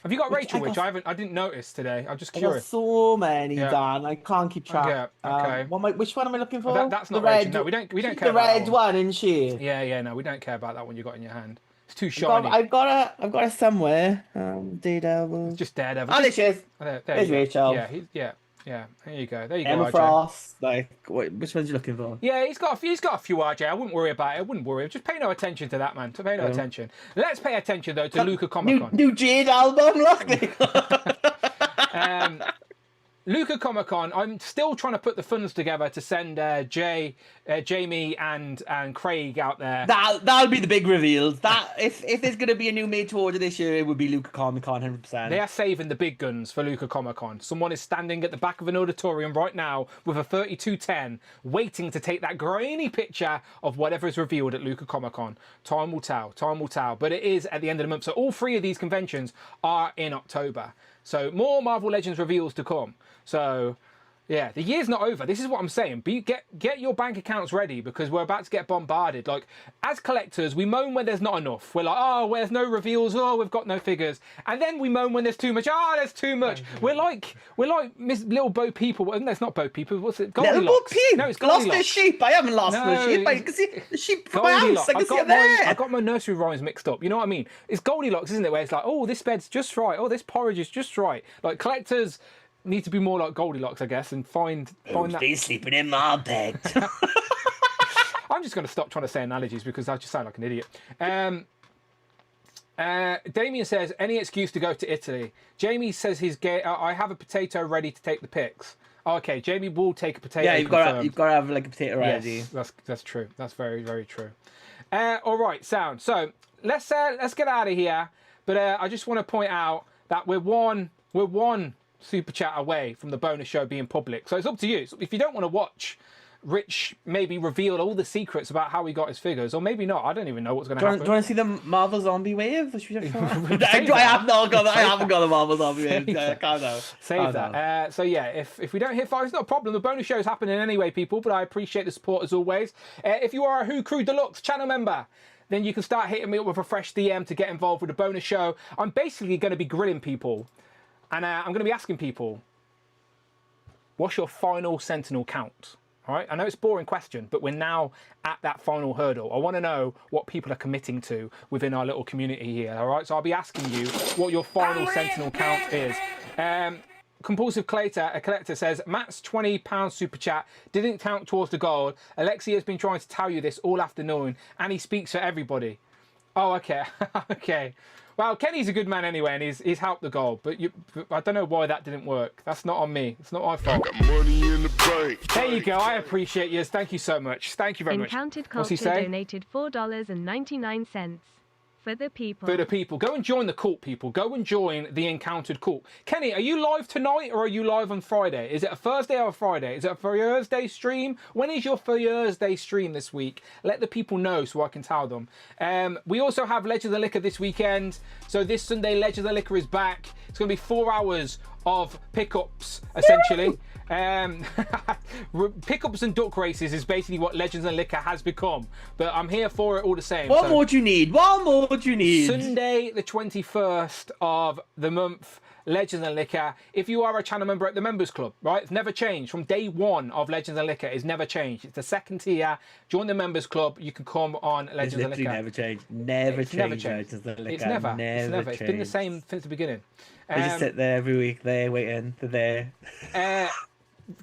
Have you got Rachel? I didn't notice today. I'm just curious. I got so many, Dan. I can't keep track. Okay. Which one am I looking for? That's not Rachel. No, we don't care about the red one, isn't she? Yeah. No, we don't care about that one you got in your hand. It's too shiny. I've got her somewhere. Daredevil. Just Daredevil. Oh, there she is. There's Rachel. Yeah. Yeah, there you go. There you go, Emma RJ. Frost. Like, which one's you looking for? Yeah, he's got a few, RJ. I wouldn't worry about it. I wouldn't worry. Just pay no attention to that, man. Pay no attention. Let's pay attention though to Luca Comic Con. New Jade album, look. Luca Comic Con. I'm still trying to put the funds together to send Jamie and Craig out there. That'll be the big reveals. That if there's gonna be a new made to order this year, it would be Luca Comic Con, 100%. They are saving the big guns for Luca Comic Con. Someone is standing at the back of an auditorium right now with a 3210, waiting to take that grainy picture of whatever is revealed at Luca Comic Con. Time will tell. Time will tell. But it is at the end of the month. So all three of these conventions are in October. So more Marvel Legends reveals to come. So yeah, the year's not over. This is what I'm saying. Get your bank accounts ready because we're about to get bombarded. Like, as collectors, we moan when there's not enough. We're like, oh, well, there's no reveals. Oh, we've got no figures. And then we moan when there's too much. Oh, there's too much. We're like Miss Little Bo People. No, it's not Bo People. What's it? Little Bo Peep. No, it's Lost Goldilocks. the sheep. I haven't lost the sheep. I can see the sheep from my house. I can see it there. I got my nursery rhymes mixed up. You know what I mean? It's Goldilocks, isn't it? Where it's like, oh, this bed's just right. Oh, this porridge is just right. Like, collectors need to be more like Goldilocks, I guess, and find that. Been sleeping in my bed. I'm just going to stop trying to say analogies because I just sound like an idiot. Damien says, any excuse to go to Italy. Jamie says he's gay. I have a potato ready to take the pics. Oh, okay, Jamie will take a potato. Yeah, you've got to have like a potato ready. Yes, that's true. That's very, very true. All right, sound. So let's get out of here. But I just want to point out that we're one super chat away from the bonus show being public. So it's up to you. So if you don't want to watch Rich maybe reveal all the secrets about how he got his figures, or maybe not, I don't even know what's going to happen. Do you want to see the Marvel Zombie Wave? I haven't got the Marvel Zombie Wave. Save that. So yeah, if we don't hit 5, it's not a problem. The bonus show is happening anyway, people, but I appreciate the support as always. If you are a Who Crew Deluxe channel member, then you can start hitting me up with a fresh DM to get involved with the bonus show. I'm basically going to be grilling people. And I'm going to be asking people, what's your final Sentinel count? All right, I know it's a boring question, but we're now at that final hurdle. I want to know what people are committing to within our little community here. All right, so I'll be asking you what your final Sentinel count is. Compulsive Collector says, Matt's £20 super chat didn't count towards the gold. Alexi has been trying to tell you this all afternoon, and he speaks for everybody. Oh, okay, okay. Well, Kenny's a good man anyway, and he's helped the goal. But I don't know why that didn't work. That's not on me. It's not my fault. Got money in the bank. There you go. I appreciate you. Thank you so much. Thank you very much. Encountered Culture donated $4.99 for the people. For the people. Go and join the cult, people. Go and join the Encountered cult. Kenny, are you live tonight or are you live on Friday? Is it a Thursday or a Friday? Is it a Thursday stream? When is your Thursday stream this week? Let the people know so I can tell them. We also have Legends of the Liquor this weekend. So this Sunday, Legends of the Liquor is back. It's going to be 4 hours of pickups, essentially. Pickups and duck races is basically what Legends and Liquor has become, but I'm here for it all the same. What more do you need? What more do you need? Sunday the 21st of the month, Legends and Liquor. If you are a channel member at the members club, right, it's never changed from day one of Legends and Liquor. It's never changed. It's the second tier. Join the members club. You can come on Legends and Liquor. Never changed. Never changed. It's never. It's been the same since the beginning. They just sit there every week. They're waiting. They're there.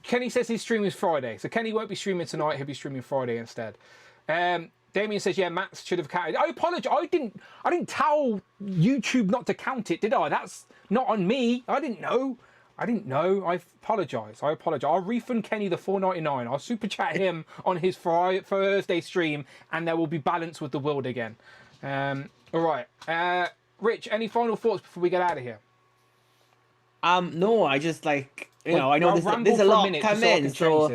Kenny says his stream is Friday, so Kenny won't be streaming tonight. He'll be streaming Friday instead. Damien says, "Yeah, Matt should have counted." I apologise. I didn't tell YouTube not to count it, did I? That's not on me. I didn't know. I apologise. I'll refund Kenny the $4.99. I'll super chat him on his Thursday stream, and there will be balance with the world again. All right. Rich, any final thoughts before we get out of here? No, I just like. I know there's a lot coming, so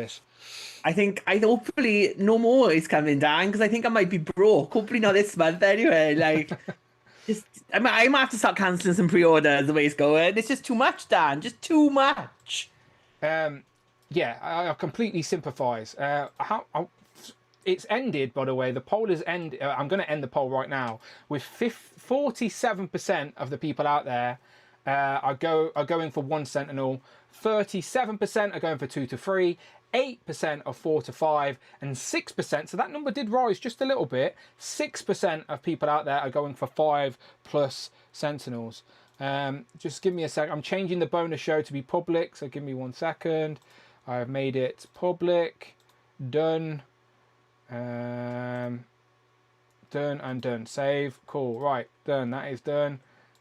I think hopefully no more is coming down because I think I might be broke. Hopefully not this month anyway. Like, I might have to start cancelling some pre-orders the way it's going. It's just too much, Dan. Just too much. Yeah, I completely sympathise. It's ended, by the way. The poll is ended. I'm going to end the poll right now with 47% of the people out there are going for 1 Sentinel. 37% are going for 2 to 3, 8% are 4 to 5, and 6%, so that number did rise just a little bit, 6% of people out there are going for 5+ Sentinels. Just give me a sec. I'm changing the bonus show to be public, so give me 1 second. I've made it public. Done. Done and done. Save. Cool. Right. Done. That is done.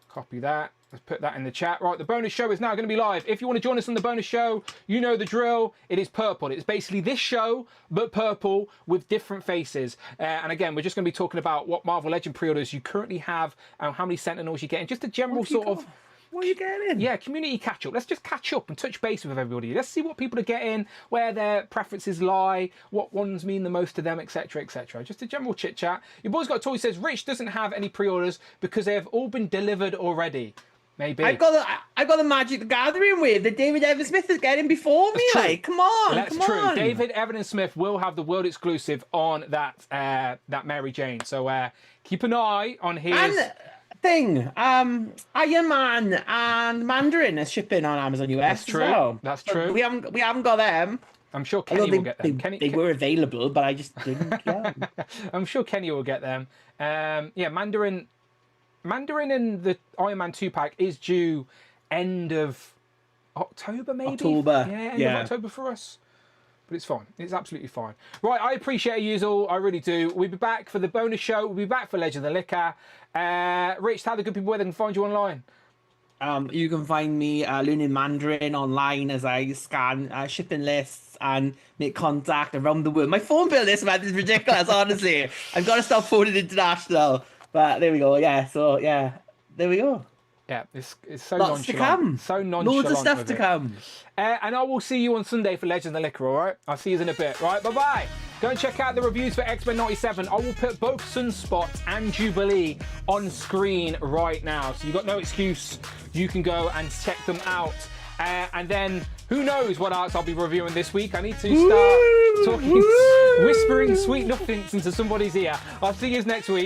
Copy that. Let's put that in the chat. Right, the bonus show is now going to be live. If you want to join us on the bonus show, you know the drill. It is purple. It's basically this show, but purple with different faces. And again, we're just going to be talking about what Marvel Legend pre-orders you currently have and how many Sentinels you're getting. Just a general sort of... What are you getting? Yeah, community catch up. Let's just catch up and touch base with everybody. Let's see what people are getting, where their preferences lie, what ones mean the most to them, etc., etc. Just a general chit chat. Your boy's got a toy. Says Rich doesn't have any pre-orders because they have all been delivered already. Maybe. I've got the Magic the Gathering wave that David Evan Smith is getting before me. Like, come on, That's come true. on. David Evan Smith will have the world exclusive on that Mary Jane. So keep an eye on his. Iron Man and Mandarin are shipping on Amazon US. That's true. As well. That's true. We haven't got them. I'm sure Kenny will get them. They were available, but I just didn't get them. I'm sure Kenny will get them. Yeah, Mandarin and the Iron Man 2-pack is due end of October, maybe? October. Yeah, end of October for us. But it's fine. It's absolutely fine. Right, I appreciate you all. I really do. We'll be back for the bonus show. We'll be back for Legend of the Liquor. Rich, tell the good people where they can find you online. You can find me learning Mandarin online as I scan shipping lists and make contact around the world. My phone bill this month is ridiculous, honestly. I've got to stop phoning international. But there we go. Yeah, so yeah, there we go. Yeah, it's so Lots to nonchalant. come. So nonchalant. Loads of stuff with to it. come. And I will see you on Sunday for Legend of the Liquor, all right? I'll see you in a bit, right? Bye-bye. Go and check out the reviews for X-Men 97. I will put both Sunspot and Jubilee on screen right now. So you've got no excuse. You can go and check them out. And then who knows what else I'll be reviewing this week. I need to start whispering sweet nothings into somebody's ear. I'll see you next week.